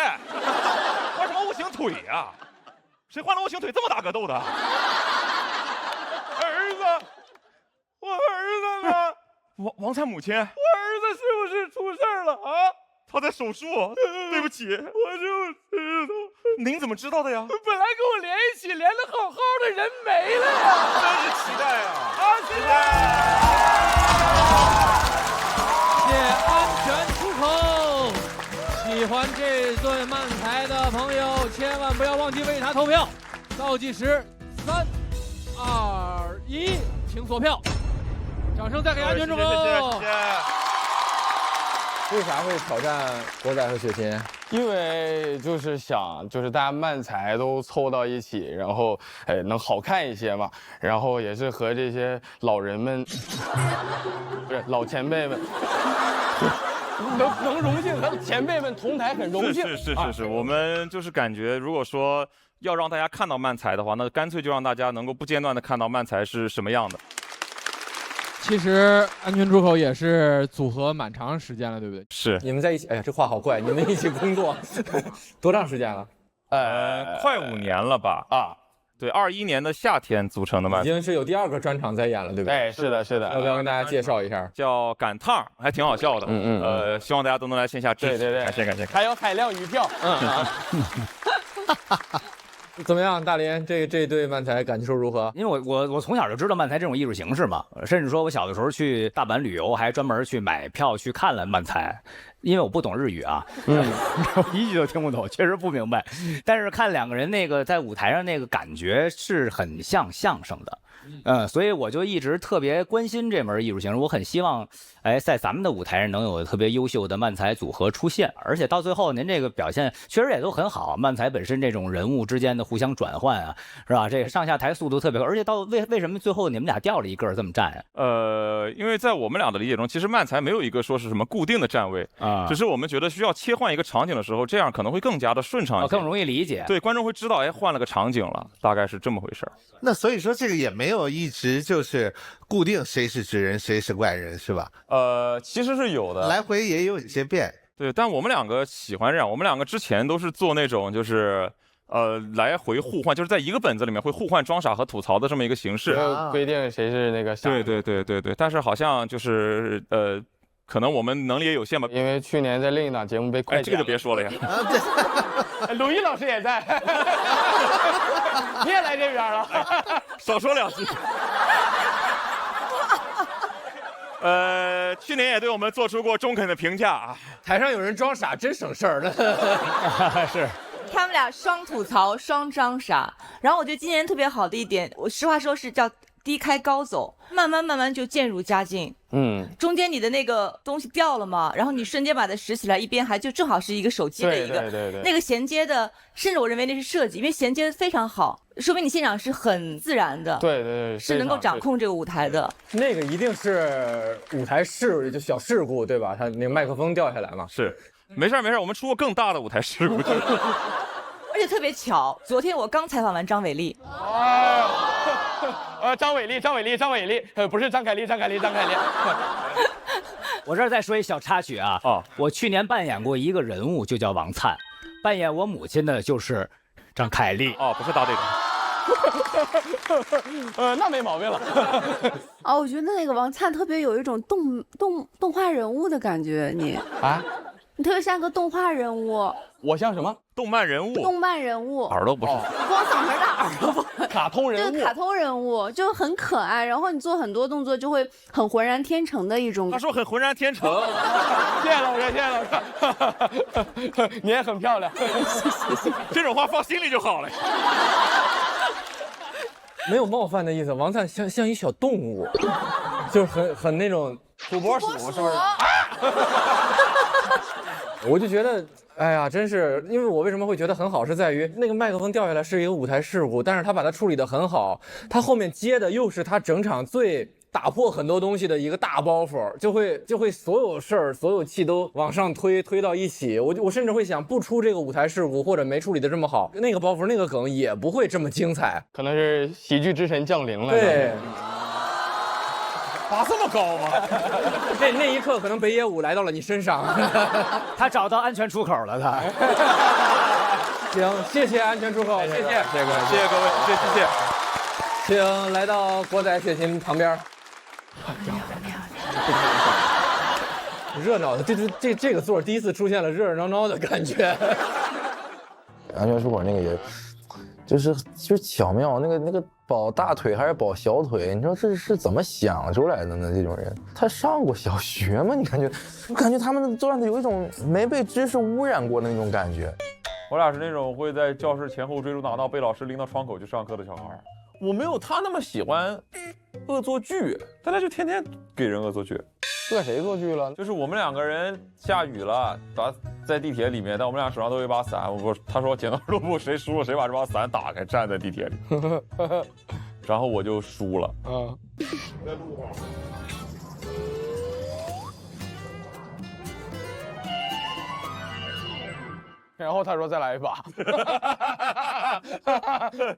Speaker 12: 换什么 O 型腿呀？谁换了 O 型腿这么打格斗的？
Speaker 9: 儿子，我儿子呢？
Speaker 12: 王灿母亲，我儿
Speaker 9: 子是不是出事了啊？
Speaker 12: 他在手术，对不起，我就知道。您怎么知道的呀？
Speaker 9: 本来跟我连一起，连得好好的，人没了呀！
Speaker 12: 真是期待啊！
Speaker 9: 期待！
Speaker 1: 谢安全出口。喜欢这顿慢才的朋友，千万不要忘记为他投票。倒计时，3、2、1，请锁票。掌声再给安全出口。
Speaker 12: 谢谢。
Speaker 3: 为啥会挑战国仔和雪琴？
Speaker 9: 因为就是想，就是大家漫才都凑到一起，然后能好看一些嘛。然后也是和这些老人们，不是老前辈们，能荣幸和前辈们同台，很荣幸。
Speaker 12: 是，我们就是感觉，如果说要让大家看到漫才的话，那干脆就让大家能够不间断的看到漫才是什么样的。
Speaker 1: 其实安全出口也是组合蛮长时间了，对不对？
Speaker 12: 是。
Speaker 3: 你们在一起，哎呀，这话好怪。你们一起工作多长时间了？
Speaker 12: 快5年了吧？啊，对，21年的夏天组成的漫才，
Speaker 3: 已经是有第2个专场在演了，对不对？
Speaker 9: 哎，是的。
Speaker 3: 要不要跟大家介绍一下？
Speaker 12: 叫赶趟，还挺好笑的。希望大家都能来线下支持。
Speaker 9: 对，
Speaker 12: 感谢。
Speaker 9: 还有海量余票。
Speaker 3: 怎么样，大林？这对漫才感受如何？
Speaker 7: 因为我从小就知道漫才这种艺术形式嘛，甚至说我小的时候去大阪旅游，还专门去买票去看了漫才。因为我不懂日语啊，一句都听不懂，确实不明白。但是看2个人那个在舞台上那个感觉是很像相声的，所以我就一直特别关心这门艺术形式。我很希望，在咱们的舞台上能有特别优秀的漫才组合出现，而且到最后您这个表现确实也都很好。漫才本身这种人物之间的互相转换啊，是吧？这个上下台速度特别快，而且到为什么最后你们俩掉了一个这么站呀？
Speaker 12: 因为在我们俩的理解中，其实漫才没有一个说是什么固定的站位啊，只是我们觉得需要切换一个场景的时候，这样可能会更加的顺畅一些，
Speaker 7: 更容易理解。
Speaker 12: 对，观众会知道，换了个场景了，大概是这么回事儿。
Speaker 4: 那所以说这个也没有一直就是固定谁是纸人谁是怪人，是吧？
Speaker 12: 其实是有的，
Speaker 4: 来回也有一些变。
Speaker 12: 对，但我们2个喜欢这样，我们2个之前都是做那种就是来回互换，就是在一个本子里面会互换装傻和吐槽的这么一个形式，
Speaker 9: 规定谁是那个傻。
Speaker 12: 对，但是好像就是可能我们能力也有限吧，
Speaker 9: 因为去年在另一档节目被快
Speaker 12: 这个就别说了呀。
Speaker 9: 鲁豫老师也在，你也来这边了，
Speaker 12: 少说2句。去年也对我们做出过中肯的评价啊。
Speaker 3: 台上有人装傻，真省事儿了。
Speaker 12: 是。
Speaker 6: 他们俩双吐槽双装傻，然后我觉得今年特别好的一点，我实话说是叫低开高走，慢慢就渐入佳境。中间你的那个东西掉了嘛，然后你瞬间把它拾起来，一边还就正好是一个手机的一个
Speaker 9: 对
Speaker 6: 那个衔接的，甚至我认为那是设计，因为衔接的非常好，说明你现场是很自然的。
Speaker 9: 对，
Speaker 6: 是能够掌控这个舞台的。
Speaker 3: 那个一定是舞台就小事故对吧？他那个麦克风掉下来嘛。
Speaker 12: 是，没事，我们出过更大的舞台事故。
Speaker 6: 而且特别巧，昨天我刚采访完张伟丽。
Speaker 9: 张伟丽，不是张凯丽。
Speaker 7: 我这儿再说一小插曲啊，我去年扮演过一个人物，就叫王灿，扮演我母亲的就是张凯丽。
Speaker 12: 不是大队长。
Speaker 9: 那没毛病了。
Speaker 5: 我觉得那个王灿特别有一种动画人物的感觉，你特别像个动画人物。
Speaker 9: 我像什么？
Speaker 12: 动漫人物。耳朵不是。
Speaker 5: 光嗓门大，耳朵不。
Speaker 9: 卡通人物。
Speaker 5: 对，卡通人物就很可爱，然后你做很多动作就会很浑然天成的一种。
Speaker 12: 他说很浑然天成。
Speaker 9: 谢谢老师。你也很漂亮。
Speaker 12: 这种话放心里就好了。
Speaker 3: 没有冒犯的意思，王灿像一小动物，就是很那种土拨鼠，是不是？我就觉得，哎呀，真是，因为我为什么会觉得很好，是在于那个麦克风掉下来是一个舞台事故，但是他把它处理得很好，他后面接的又是他整场最打破很多东西的一个大包袱，就会所有事儿、所有气都往上推到一起。我甚至会想，不出这个舞台事故或者没处理的这么好，那个包袱、那个梗也不会这么精彩。
Speaker 9: 可能是喜剧之神降临了。
Speaker 3: 对。
Speaker 12: 拔这么高吗？
Speaker 3: 那一刻，可能北野武来到了你身上，
Speaker 7: 他找到安全出口了。他
Speaker 3: 行，谢谢安全出口，谢谢各位，
Speaker 12: 谢谢。
Speaker 3: 请来到国仔雪琴旁边。热闹的，这个座第一次出现了热热闹闹的感觉。
Speaker 20: 安全出口那个也，就是巧妙，那个保大腿还是保小腿，你说这是怎么想出来的呢？这种人，他上过小学吗？我感觉他们的段子有一种没被知识污染过的那种感觉。
Speaker 19: 我俩是那种会在教室前后追逐打闹，被老师拎到窗口去上课的小孩。我没有他那么喜欢恶作剧，但他就天天给人恶作剧。
Speaker 9: 恶谁作剧了？
Speaker 19: 就是我们两个人下雨了，在地铁里面，但我们俩手上都有一把伞。他说剪刀石头布，谁输了谁把这把伞打开，站在地铁里。然后我就输了。
Speaker 9: 然后他说再来一把。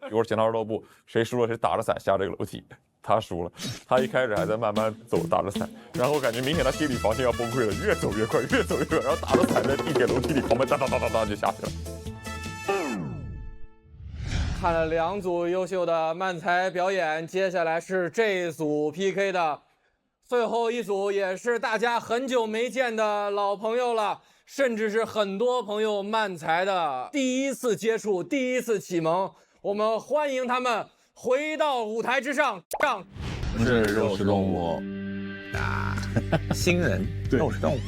Speaker 19: 一会儿剪刀石头布，谁输了谁打着伞下这个楼梯。他输了，他一开始还在慢慢走，打着伞，然后感觉明显他心理防线要崩溃了，越走越快，越走越快，然后打着伞在地铁楼梯里狂奔，哒哒哒哒哒就下去了。
Speaker 3: 看了2组优秀的漫才表演，接下来是这一组 PK 的最后一组，也是大家很久没见的老朋友了，甚至是很多朋友漫才的第一次接触、第一次启蒙。我们欢迎他们回到舞台之上。
Speaker 8: 我是肉食动物新人，肉食动物。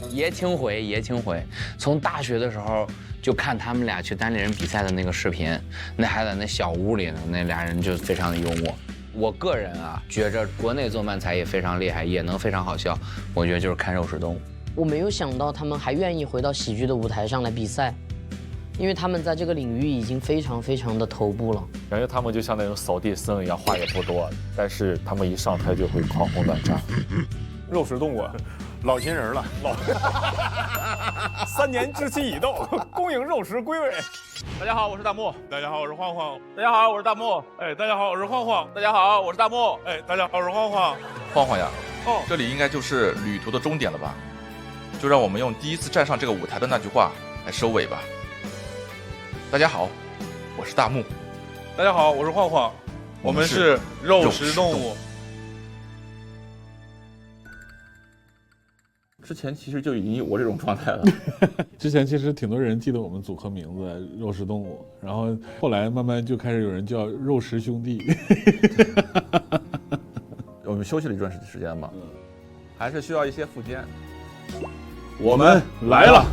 Speaker 8: 爷青回，从大学的时候就看他们俩去单立人比赛的那个视频，那还在那小屋里呢，那俩人就非常的幽默。我个人啊，觉着国内做漫才也非常厉害，也能非常好笑。我觉得就是看肉食动物。
Speaker 13: 我没有想到他们还愿意回到喜剧的舞台上来比赛，因为他们在这个领域已经非常非常的头部了。
Speaker 19: 感觉他们就像那种扫地僧一样，话也不多，但是他们一上台就会狂轰乱炸。肉食动物，老情人了，3年之期已到，恭迎肉食归位。大家好，我是大木。
Speaker 14: 大家好，我是晃晃。
Speaker 19: 大家好，我是大木。
Speaker 14: 哎，大家好，我是晃晃。
Speaker 19: 大家好，我是大木。
Speaker 14: 哎，大家好，我是晃晃。
Speaker 24: 晃晃呀，这里应该就是旅途的终点了吧？就让我们用第一次站上这个舞台的那句话来收尾吧。大家好，我是大木。
Speaker 14: 大家好，我是晃晃。我们是肉食动物。
Speaker 19: 之前其实就已经有过这种状态了。
Speaker 14: 之前其实挺多人记得我们组合名字“肉食动物”，然后后来慢慢就开始有人叫“肉食兄弟”。
Speaker 24: 我们休息了一段时间嘛，还是需要一些附件。
Speaker 14: 我们来了。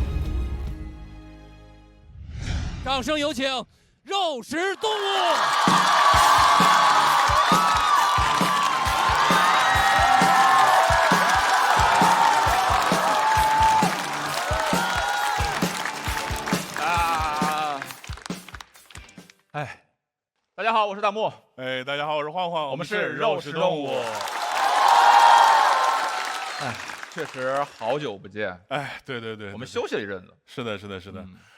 Speaker 1: 掌声有请肉食动物。
Speaker 19: 哎，大家好，我是大木。
Speaker 14: 哎，大家好，我是晃晃。
Speaker 19: 我们是肉食动物。
Speaker 24: 哎，确实好久不见。
Speaker 14: 哎，对，
Speaker 24: 我们休息了一阵子。
Speaker 14: 是的。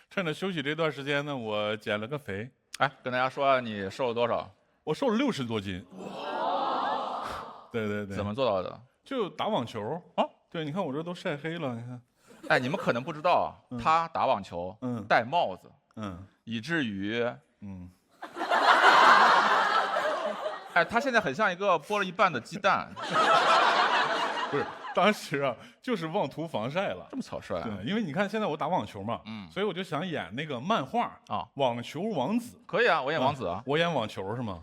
Speaker 14: 趁着休息这段时间呢，我减了个肥。
Speaker 24: 哎，跟大家说你瘦了多少？
Speaker 14: 我瘦了60多斤。对。
Speaker 24: 怎么做到的？
Speaker 14: 就打网球啊。对，你看我这都晒黑了，你看。
Speaker 24: 哎，你们可能不知道，他打网球，戴帽子，以至于，哎，他现在很像一个剥了一半的鸡蛋。
Speaker 14: 不是，当时啊，就是妄图防晒了。
Speaker 24: 这么草率啊？
Speaker 14: 对，因为你看现在我打网球嘛，所以我就想演那个漫画啊，网球王子。
Speaker 24: 可以啊，我演王子啊。
Speaker 14: 我演网球是吗？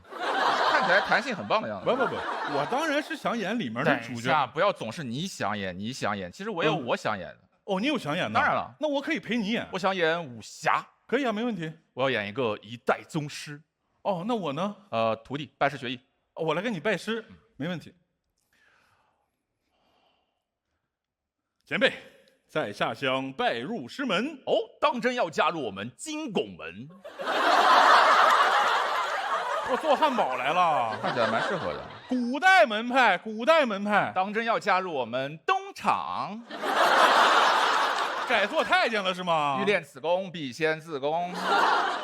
Speaker 24: 看起来弹性很棒的样子。
Speaker 14: 不，我当然是想演里面的主角。
Speaker 24: 不要总是你想演。其实我有我想演的。
Speaker 14: 哦，你有想演的？
Speaker 24: 当然了，
Speaker 14: 那我可以陪你演。
Speaker 24: 我想演武侠。
Speaker 14: 可以啊，没问题。
Speaker 24: 我要演一个一代宗师。
Speaker 14: 哦，那我呢？
Speaker 24: 徒弟，拜师学艺。
Speaker 14: 我来给你拜师，没问题。前辈，在下乡拜入师门。
Speaker 19: 哦，当真要加入我们金拱门？
Speaker 14: 我做汉堡来了，
Speaker 24: 看起来蛮适合的。
Speaker 14: 古代门派。
Speaker 19: 当真要加入我们东厂？
Speaker 14: 改做太监了是吗？
Speaker 24: 欲练此功，必先自宫。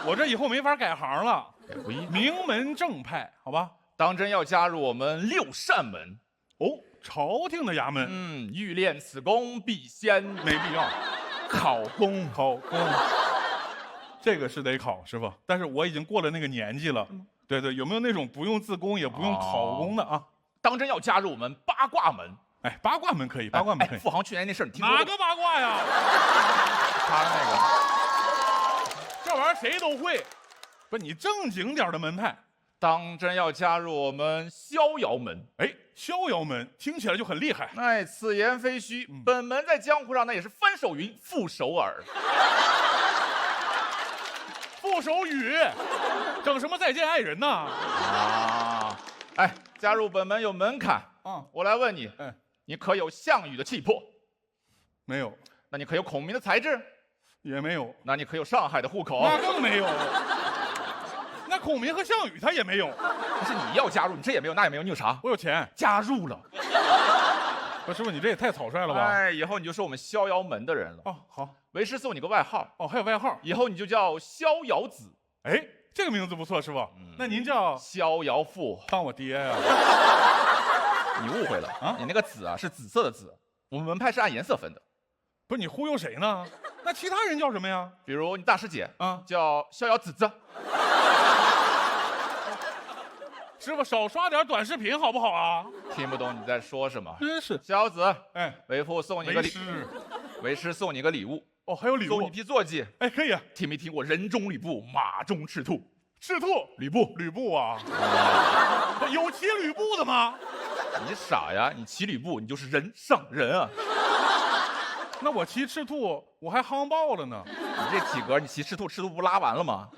Speaker 14: 我这以后没法改行了。
Speaker 24: 不一，
Speaker 14: 名门正派，好吧？
Speaker 19: 当真要加入我们六扇门？
Speaker 14: 哦，朝廷的衙门。
Speaker 19: 欲练此功，必先
Speaker 14: 没必要
Speaker 19: 考功。
Speaker 14: 这个是得考，师傅。但是我已经过了那个年纪了。对，有没有那种不用自宫也不用考功的啊？
Speaker 19: 当真要加入我们八卦门？
Speaker 14: 哎，八卦门可以，八卦门可以。
Speaker 19: 富航去年那事儿你听说过？
Speaker 14: 哪个八卦呀？
Speaker 24: 他那个
Speaker 11: 玩意儿谁都会。不，你正经点的门派。
Speaker 19: 当真要加入我们逍遥门，
Speaker 11: 哎，逍遥门听起来就很厉害。
Speaker 19: 哎，此言非虚，本门在江湖上那也是翻手云，覆手饵。
Speaker 11: 覆手语，整什么再见爱人呐？
Speaker 19: 啊，哎，加入本门有门槛。我来问你，你可有项羽的气魄？
Speaker 11: 没有。
Speaker 19: 那你可有孔明的才智？
Speaker 11: 也没有。
Speaker 19: 那你可有上海的户口？
Speaker 11: 那更没有。那孔明和项羽他也没有。
Speaker 19: 不是你要加入，你这也没有，那也没有，你有啥？
Speaker 11: 我有钱。
Speaker 19: 加入了。
Speaker 11: 不是，师傅，你这也太草率了吧？
Speaker 19: 哎，以后你就是我们逍遥门的人了。
Speaker 11: 哦，好。
Speaker 19: 为师送你个外号。
Speaker 11: 哦，还有外号。
Speaker 19: 以后你就叫逍遥子。
Speaker 11: 哎，这个名字不错，师傅。那您叫
Speaker 19: 逍遥父，
Speaker 11: 当我爹呀？
Speaker 19: 你误会了啊！你那个紫啊是紫色的紫，我们门派是按颜色分的。
Speaker 11: 不是你忽悠谁呢？那其他人叫什么呀？
Speaker 19: 比如你大师姐啊，叫逍遥子子。
Speaker 11: 师傅少刷点短视频好不好啊？
Speaker 19: 听不懂你在说什么？
Speaker 11: 真是。
Speaker 19: 逍遥子，
Speaker 11: 哎，
Speaker 19: 为父送你个礼，为师送你个礼物。
Speaker 11: 哦，还有礼物，
Speaker 19: 送你一匹坐骑。
Speaker 11: 哎，可以啊。
Speaker 19: 听没听过人中吕布，马中赤兔？
Speaker 11: 赤兔，
Speaker 19: 吕布，
Speaker 11: 吕布啊，有骑吕布的吗？
Speaker 19: 你傻呀！你骑吕布，你就是人上人啊！
Speaker 11: 那我骑赤兔，我还夯爆了呢。
Speaker 19: 你这体格，你骑赤兔，赤兔不拉完了吗？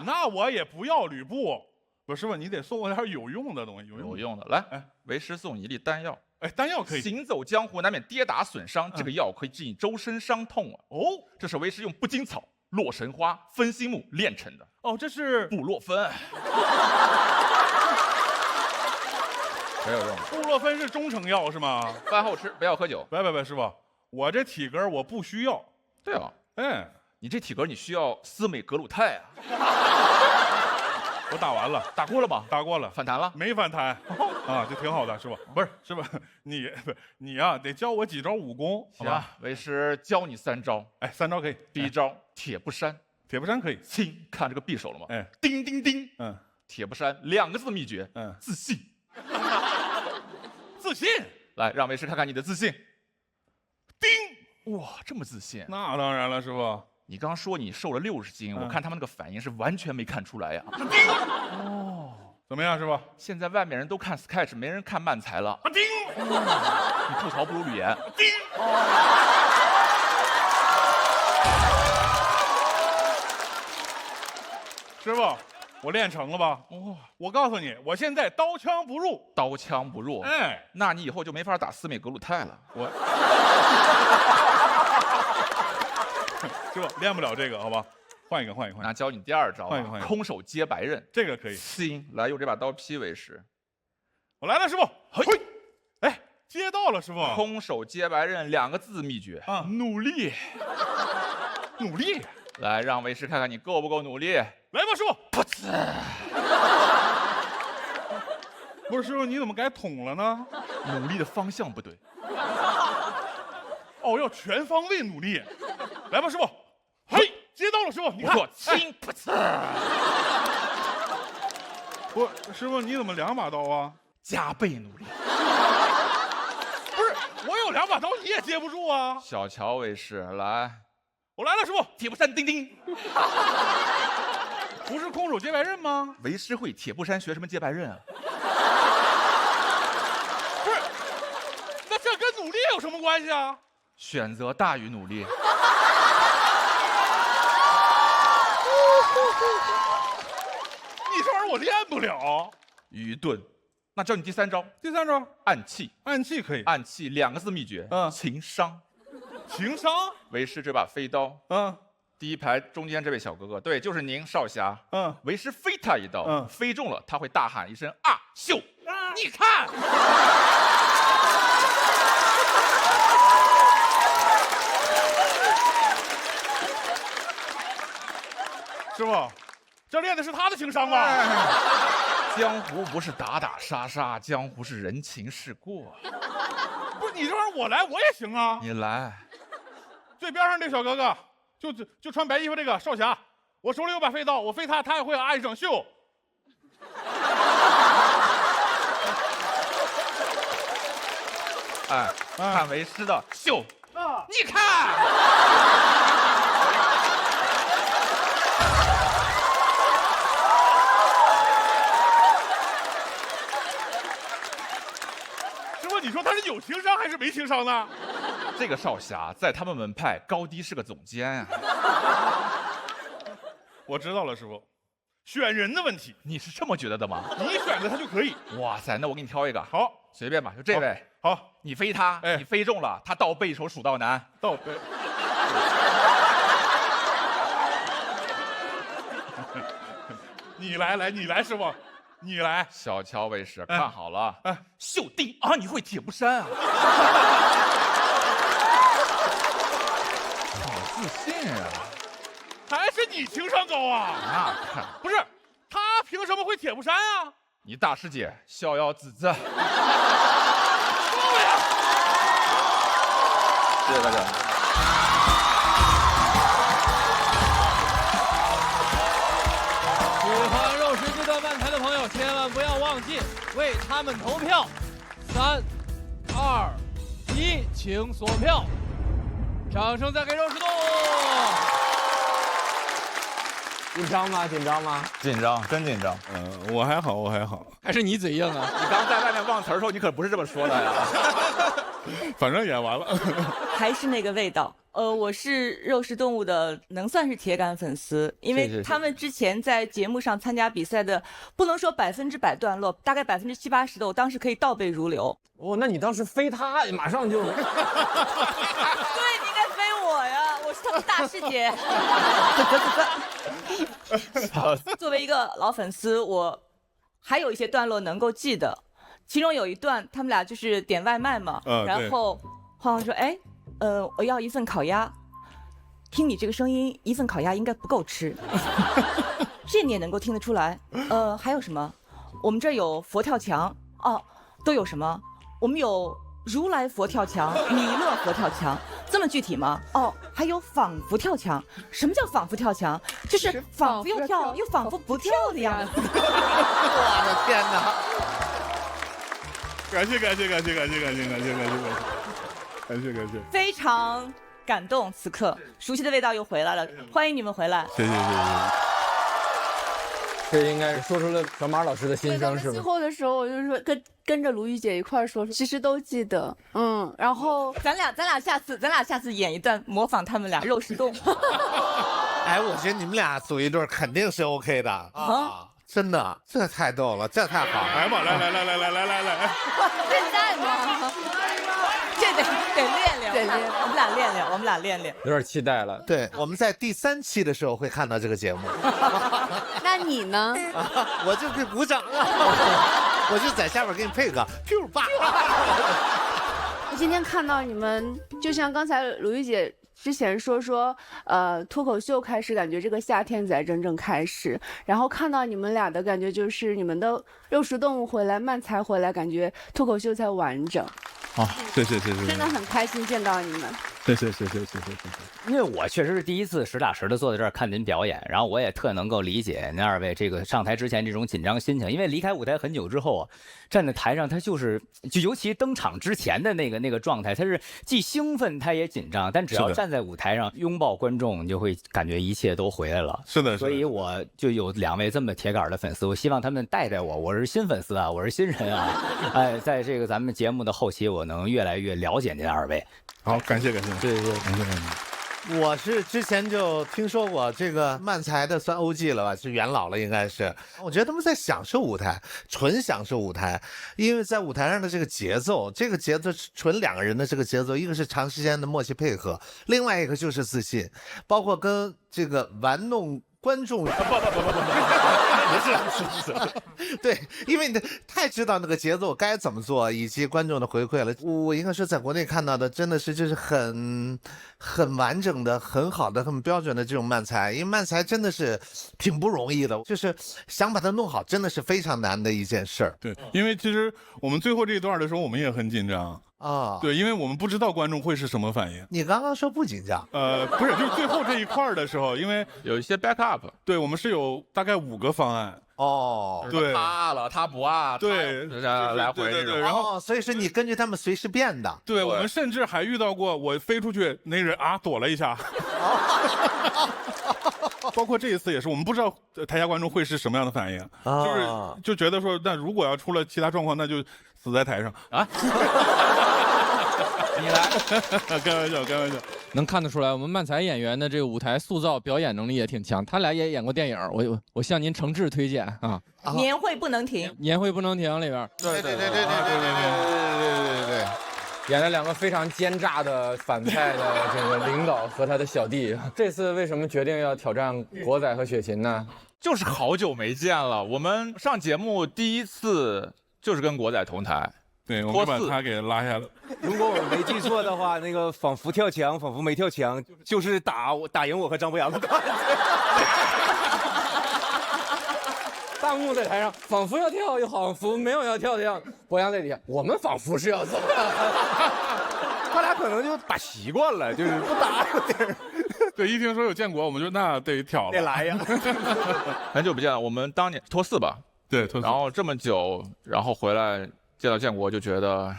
Speaker 11: 那我也不要吕布。不是吧？你得送我点有用的东西，
Speaker 19: 有用的。来，哎，为师送你一粒丹药。
Speaker 11: 哎，丹药可以。
Speaker 19: 行走江湖难免跌打损伤，这个药可以治你周身伤痛啊。
Speaker 11: 哦，
Speaker 19: 这是为师用不精草、洛神花、分心木炼成的。
Speaker 11: 哦，这是
Speaker 19: 布洛芬。没有用。
Speaker 11: 布洛芬是中成药是吗？
Speaker 19: 饭后吃，不要喝酒。
Speaker 11: 别，师傅，我这体格我不需要。
Speaker 19: 对啊，
Speaker 11: 哎，
Speaker 19: 你这体格你需要司美格鲁肽啊。
Speaker 11: 我打完了，
Speaker 19: 打过了吧？
Speaker 11: 打过了，
Speaker 19: 反弹了？
Speaker 11: 没反弹啊，就挺好的，师傅。不是，师傅，你呀，得教我几招武功，好吧？
Speaker 19: 为师教你3招。
Speaker 11: 哎，3招可以。
Speaker 19: 第一招铁布衫，
Speaker 11: 铁布衫可以。
Speaker 19: 亲，看这个匕首了吗？
Speaker 11: 哎，
Speaker 19: 叮叮叮。
Speaker 11: 嗯，
Speaker 19: 铁布衫2个字的秘诀。自信。
Speaker 11: 自信。
Speaker 19: 来，让为师看看你的自信。叮，哇，这么自信？
Speaker 11: 那当然了，师傅。
Speaker 19: 你刚说你瘦了60斤，我看他们那个反应是完全没看出来呀。
Speaker 11: 哦，怎么样，师傅？
Speaker 19: 现在外面人都看 Sketch， 没人看漫才了。你吐槽不如吕岩。
Speaker 11: 师傅，我练成了吧？哦，我告诉你，我现在刀枪不入。
Speaker 19: 刀枪不入？
Speaker 11: 哎，
Speaker 19: 那你以后就没法打司美格鲁肽了。
Speaker 11: 师傅练不了这个，好吧？换一个。
Speaker 19: 那教你第2招，
Speaker 11: 换一个。
Speaker 19: 空手接白刃，
Speaker 11: 这个可以。
Speaker 19: 行，来用这把刀劈为师。
Speaker 11: 我来了，师傅。嘿，哎，接到了，师傅。
Speaker 19: 空手接白刃2个字秘诀啊，努力。
Speaker 11: 努力。
Speaker 19: 来，让为师看看你够不够努力。
Speaker 11: 来吧，师傅。
Speaker 19: 噗呲。
Speaker 11: 不是，师傅，你怎么改捅了呢？
Speaker 19: 努力的方向不对。
Speaker 11: 哦，要全方位努力。来吧，师傅。嘿，接到了，师傅。你看，
Speaker 19: 亲，噗呲。
Speaker 11: 不，师傅，你怎么2把刀啊？
Speaker 19: 加倍努力。
Speaker 11: 不是，我有2把刀，你也接不住啊。
Speaker 19: 小乔为师，来，
Speaker 11: 我来了，师傅。
Speaker 19: 铁布衫叮叮。
Speaker 11: 不是空手接白刃吗？
Speaker 19: 为师会铁布衫，学什么接白刃啊？
Speaker 11: 不是，那这跟努力有什么关系啊？
Speaker 19: 选择大于努力。
Speaker 11: 你这玩意儿我练不了。
Speaker 19: 愚钝。那教你第3招。
Speaker 11: 第3招，
Speaker 19: 暗器。
Speaker 11: 暗器可以。
Speaker 19: 暗器2个字秘诀。情商。
Speaker 11: 情商。
Speaker 19: 为师这把飞刀。第1排中间这位小哥哥，对，就是您少侠。为师飞他一刀。飞中了，他会大喊一声啊咻！你看。
Speaker 11: 师傅，这练的是他的情商吧？
Speaker 19: 江湖不是打打杀杀，江湖是人情世故。
Speaker 11: 不是你这玩意儿我来我也行啊。
Speaker 19: 你来。
Speaker 11: 最边上这小哥哥，就穿白衣服这个少侠，我手里有把飞刀，我飞他，他也会啊一声咻。
Speaker 19: 哎，看为师的咻！你看。
Speaker 11: 有情商还是没情商呢？
Speaker 19: 这个少侠在他们门派高低是个总监啊。
Speaker 11: 我知道了，师傅，选人的问题。
Speaker 19: 你是这么觉得的吗？
Speaker 11: 你选择他就可以。
Speaker 19: 哇塞，那我给你挑一个。
Speaker 11: 好，
Speaker 19: 随便吧，就这位。
Speaker 11: 好，
Speaker 19: 你飞他，你飞中了，他倒背一首《蜀道难》。
Speaker 11: 倒背。你来，你来，师傅，你来。
Speaker 19: 小乔为师，看好了。秀弟啊，你会铁布衫啊？好自信啊！
Speaker 11: 还是你情商高啊？
Speaker 19: 那看
Speaker 11: 不是，他凭什么会铁布衫啊？
Speaker 19: 你大师姐逍遥子子。谢谢大家。
Speaker 1: 喜欢肉食阶段漫才的朋友，千万不要忘记为他们投票。3、2、1，请锁票。掌声再给肉食动物。
Speaker 3: 紧张吗？紧张吗？
Speaker 19: 紧张，真紧张。
Speaker 14: 我还好，我还好。
Speaker 1: 还是你嘴硬啊？
Speaker 19: 你刚在外面忘词的时候，你可不是这么说的呀。
Speaker 14: 反正演完了。
Speaker 6: 还是那个味道。我是肉食动物的，能算是铁杆粉丝，因为他们之前在节目上参加比赛的，不能说100%段落，大概70%、80%的，我当时可以倒背如流。
Speaker 3: 哦，那你当时飞他，马上就。对，你
Speaker 6: 应该飞我呀，我是他们大师姐。作为一个老粉丝，我还有一些段落能够记得，其中有一段他们俩就是点外卖嘛，然后晃晃说：“哎。”我要1份烤鸭。听你这个声音，1份烤鸭应该不够吃。这你也能够听得出来。还有什么？我们这儿有佛跳墙哦，都有什么？我们有如来佛跳墙、弥勒佛跳墙，这么具体吗？哦，还有仿佛跳墙。什么叫仿佛跳墙？就是仿佛又跳又仿佛不跳的样子。
Speaker 4: 我的天哪！
Speaker 14: 感谢。
Speaker 6: 非常感动，此刻熟悉的味道又回来了，欢迎你们回来。
Speaker 14: 谢谢。
Speaker 3: 这应该说出了小马老师的心声，是吗？
Speaker 5: 最后的时候，我就说跟着卢玉姐一块儿说，其实都记得。然后
Speaker 6: 咱俩下次演一段模仿他们俩肉食动物。
Speaker 4: 哎，我觉得你们俩组一对肯定是 OK 的啊！真的，这太逗了，这太好了。
Speaker 14: 来吧，来。
Speaker 6: 现在吗？这得练，我们俩练，
Speaker 3: 有点期待了。
Speaker 4: 对，我们在第3期的时候会看到这个节目。
Speaker 5: 那你呢？
Speaker 4: 我就给鼓掌啊！我就在下边给你配个“吧”。
Speaker 5: 我今天看到你们，就像刚才鲁豫姐之前说，脱口秀开始，感觉这个夏天才真正开始。然后看到你们俩的感觉，就是你们的肉食动物回来，漫才回来，感觉脱口秀才完整。
Speaker 14: 好，谢谢，
Speaker 5: 真的很开心见到你们。
Speaker 14: 谢谢。
Speaker 7: 因为我确实是第一次实打实的坐在这儿看您表演，然后我也特能够理解您2位这个上台之前这种紧张心情，因为离开舞台很久之后啊，站在台上他就尤其登场之前的那个状态，他是既兴奋他也紧张，但只要站在舞台上拥抱观众，你就会感觉一切都回来了。
Speaker 14: 是的，
Speaker 7: 所以我就有2位这么铁杆的粉丝，我希望他们带我是新粉丝啊，我是新人啊，哎，在这个咱们节目的后期，我能越来越了解您2位。
Speaker 14: 好，感谢。
Speaker 4: 对。我是之前就听说过这个漫才的，算 OG 了吧，是元老了，应该是。我觉得他们在享受舞台，纯享受舞台，因为在舞台上的这个节奏，纯2个人的这个节奏，一个是长时间的默契配合，另外一个就是自信，包括跟这个玩弄观众。不是，对，因为你太知道那个节奏该怎么做，以及观众的回馈了。我应该说，在国内看到的真的是就是很完整的、很好的、很标准的这种漫才，因为漫才真的是挺不容易的，就是想把它弄好，真的是非常难的一件事儿。
Speaker 14: 对，因为其实我们最后这一段的时候，我们也很紧张。对，因为我们不知道观众会是什么反应。
Speaker 4: 你刚刚说不紧张？
Speaker 14: 不是，就是最后这一块的时候，因为
Speaker 19: 有一些 backup。
Speaker 14: 对，我们是有大概5个方案。对，
Speaker 19: 他了，他不啊？
Speaker 14: 对，
Speaker 19: 来回这种。
Speaker 14: 然后，
Speaker 4: 所以说你根据他们随时变的。
Speaker 14: 对，我们甚至还遇到过，我飞出去，那人躲了一下。包括这一次也是，我们不知道台下观众会是什么样的反应，就觉得说，那如果要出了其他状况，那就死在台上啊。
Speaker 1: 你来。
Speaker 11: 开玩笑，开玩笑。
Speaker 1: 能看得出来，我们漫才演员的这个舞台塑造、表演能力也挺强。他俩也演过电影，我向您诚挚推荐啊！
Speaker 6: 年会不能停，
Speaker 1: 年会不能停里边。
Speaker 3: 对，演了2个非常奸诈的反派的这个领导和他的小弟。这次为什么决定要挑战国仔和雪琴呢？
Speaker 19: 就是好久没见了，我们上节目第一次就是跟国仔同台。
Speaker 11: 对，我们把他给拉下了。
Speaker 16: 如果我没记错的话，那个仿佛跳墙，仿佛没跳墙，就是打赢我和张博洋的关系。
Speaker 3: 大木在台上仿佛要跳，又仿佛没有要跳的样子。博洋在底下，我们仿佛是要走的。
Speaker 16: 他俩可能就打习惯了，就是不打有点。
Speaker 11: 对，一听说有建国，我们就那得挑了，
Speaker 16: 得来呀。
Speaker 19: 很久不见了，我们当年托4吧，
Speaker 11: 对，托4。
Speaker 19: 然后这么久，然后回来见到建国，就觉得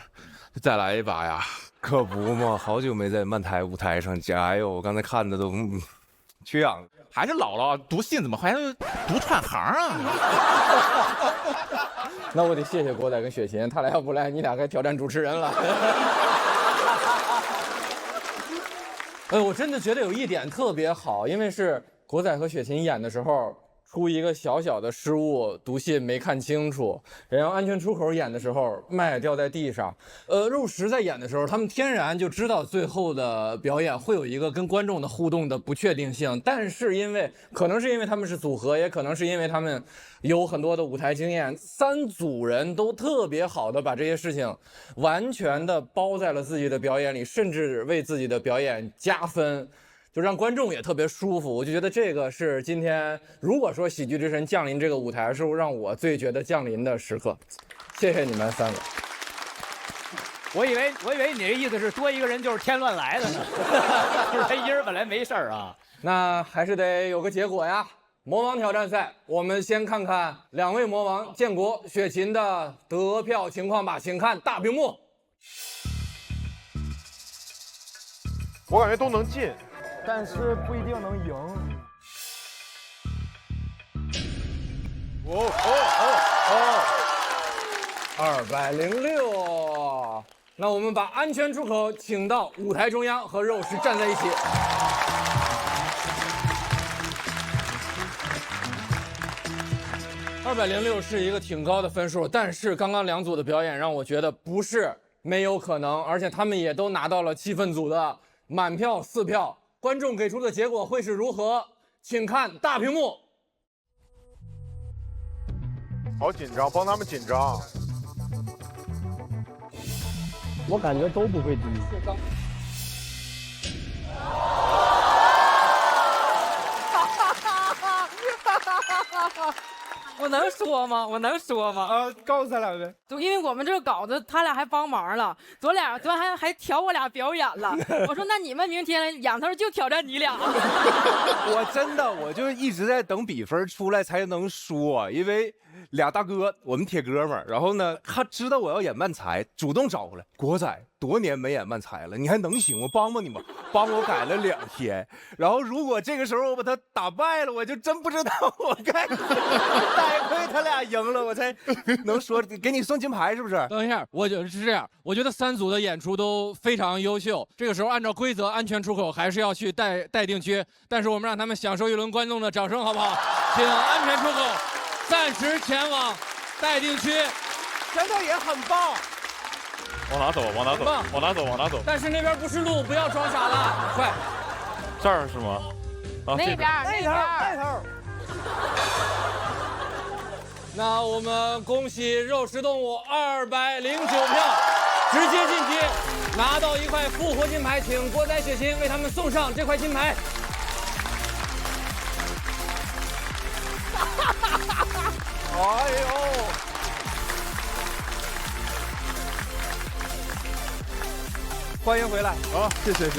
Speaker 19: 再来一把呀。
Speaker 16: 可不嘛，好久没在漫台舞台上加，哎呦，我刚才看的都缺氧。
Speaker 19: 还是姥姥读信怎么还是读串行啊？
Speaker 3: 那我得谢谢国仔跟雪琴，他俩要不来，你俩该挑战主持人了。我真的觉得有一点特别好，因为是国仔和雪琴演的时候出一个小小的失误，读信没看清楚，然后安全出口演的时候麦掉在地上。肉食在演的时候，他们天然就知道最后的表演会有一个跟观众的互动的不确定性，但是可能是因为他们是组合，也可能是因为他们有很多的舞台经验，3组人都特别好的把这些事情完全的包在了自己的表演里，甚至为自己的表演加分，就让观众也特别舒服。我就觉得这个是今天如果说喜剧之神降临这个舞台，是让我最觉得降临的时刻。谢谢你们3个。
Speaker 7: 我以为你的意思是多一个人就是添乱来的呢，就是他一人本来没事儿啊。
Speaker 3: 那还是得有个结果呀。魔王挑战赛，我们先看看2位魔王建国、雪琴的得票情况吧，请看大屏幕。
Speaker 2: 我感觉都能进，但是不一定能赢。
Speaker 3: 206。那我们把安全出口请到舞台中央，和肉食站在一起。206是一个挺高的分数，但是刚刚2组的表演让我觉得不是没有可能，而且他们也都拿到了气氛组的满票4票。观众给出的结果会是如何？请看大屏幕。
Speaker 2: 好紧张，帮他们紧张。
Speaker 18: 我感觉都不会低。
Speaker 17: 我能说吗？我能说吗？
Speaker 16: 告诉他俩呗。
Speaker 17: 就因为我们这个稿子，他俩还帮忙了，昨天还调我俩表演了。我说那你们明天仰头就挑战你俩。
Speaker 16: 我就一直在等比分出来才能说，因为俩大哥，我们铁哥们儿，然后呢，他知道我要演漫才，主动找过来。国仔多年没演漫才了，你还能行？我帮帮你吧，帮我改了2天。然后如果这个时候我把他打败了，我就真不知道我该。得亏他俩赢了，我才能说给你送金牌，是不是？
Speaker 1: 等一下，我觉得是这样，我觉得3组的演出都非常优秀。这个时候按照规则，安全出口还是要去待定区，但是我们让他们享受一轮观众的掌声，好不好？请安全出口暂时前往待定区，
Speaker 16: 真的也很棒。
Speaker 19: 往哪走？往哪走？往哪走？往哪走？
Speaker 3: 但是那边不是路，不要装傻了，快！
Speaker 19: 这儿是吗？
Speaker 17: 那边。
Speaker 3: 那我们恭喜肉食动物209票，直接晋级，拿到1块复活金牌，请国仔、雪琴为他们送上这块金牌。
Speaker 2: 哎呦！
Speaker 16: 欢迎回来，
Speaker 11: 好，谢谢。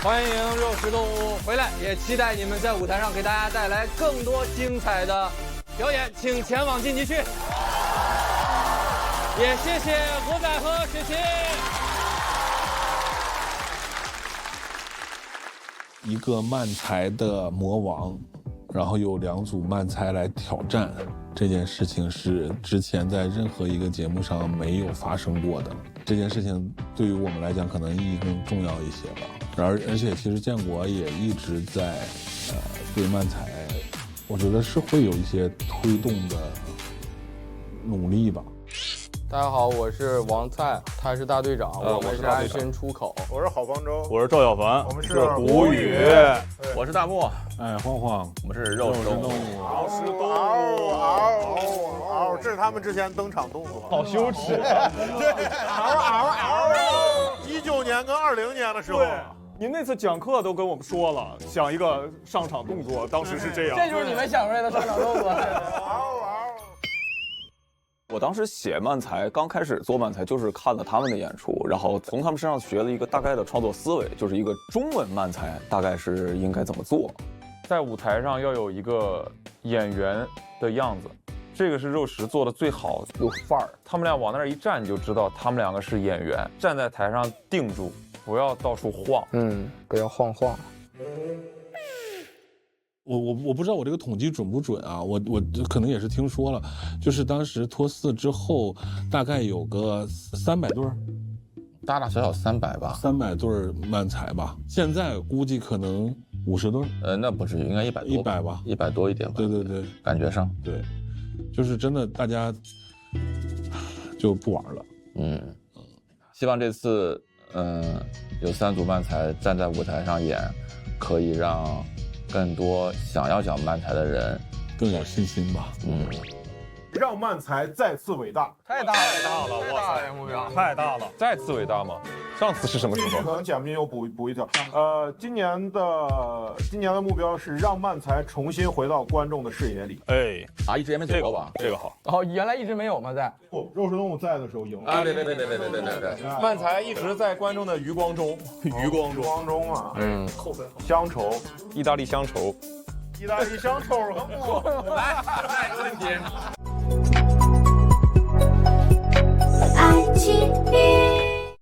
Speaker 3: 欢迎肉食动物回来，也期待你们在舞台上给大家带来更多精彩的表演，请前往晋级区。也谢谢国仔和雪琴。
Speaker 14: 一个漫才的魔王，然后有2组漫才来挑战，这件事情是之前在任何一个节目上没有发生过的。这件事情对于我们来讲可能意义更重要一些吧。而且其实建国也一直在对漫才，我觉得是会有一些推动的努力吧。
Speaker 3: 大家好，我是王灿，他是大队长，我们是安身出口。
Speaker 2: 我是郝方舟，
Speaker 19: 我是赵小凡，
Speaker 2: 我们是
Speaker 19: 古语，
Speaker 24: 我是大漠，
Speaker 14: 哎，晃晃，
Speaker 24: 我们是肉食动物。
Speaker 2: 嗷，这是他们之前登场动作，
Speaker 19: 好羞耻。
Speaker 2: 19年跟20年的时候。
Speaker 19: 您那次讲课都跟我们说了，想一个上场动作，当时是这样。
Speaker 3: 这就是你们想出来的上场动作。
Speaker 19: 我当时写漫才，刚开始做漫才就是看了他们的演出，然后从他们身上学了一个大概的创作思维，就是一个中文漫才大概是应该怎么做。在舞台上要有一个演员的样子，这个是肉食做的最好，有范儿。他们俩往那儿一站，你就知道他们两个是演员，站在台上定住，不要到处晃，
Speaker 3: 不要晃。
Speaker 14: 我不知道我这个统计准不准啊，我可能也是听说了，就是当时脱4之后，大概有个300对，
Speaker 24: 大大小小300吧
Speaker 14: ，300对漫才吧，现在估计可能50对，
Speaker 24: 那不至于，应该100多
Speaker 14: ，100吧
Speaker 24: ，100多一点吧。
Speaker 14: 对，
Speaker 24: 感觉上，
Speaker 14: 对，就是真的大家就不玩了。
Speaker 24: 希望这次有3组漫才站在舞台上演，可以让更多想要讲漫才的人
Speaker 14: 更有信心吧。
Speaker 2: 让漫才再次伟大，
Speaker 3: 太大了，哇塞，目标
Speaker 19: 太大了，再次伟大吗？上次是什么时候？
Speaker 2: 可能蒋斌又补一条，今年的目标是让漫才重新回到观众的视野里。
Speaker 24: 一直也没做过吧？
Speaker 19: 这个好。
Speaker 3: 哦，原来一直没有吗？在
Speaker 2: 肉食动物在的时候赢了。
Speaker 24: 别，
Speaker 2: 漫才一直在观众的余光中，余光中啊，扣分。乡愁，
Speaker 19: 意大利乡愁。
Speaker 2: 意大利乡愁和木，
Speaker 24: 来，下一个问题。
Speaker 15: 爱情。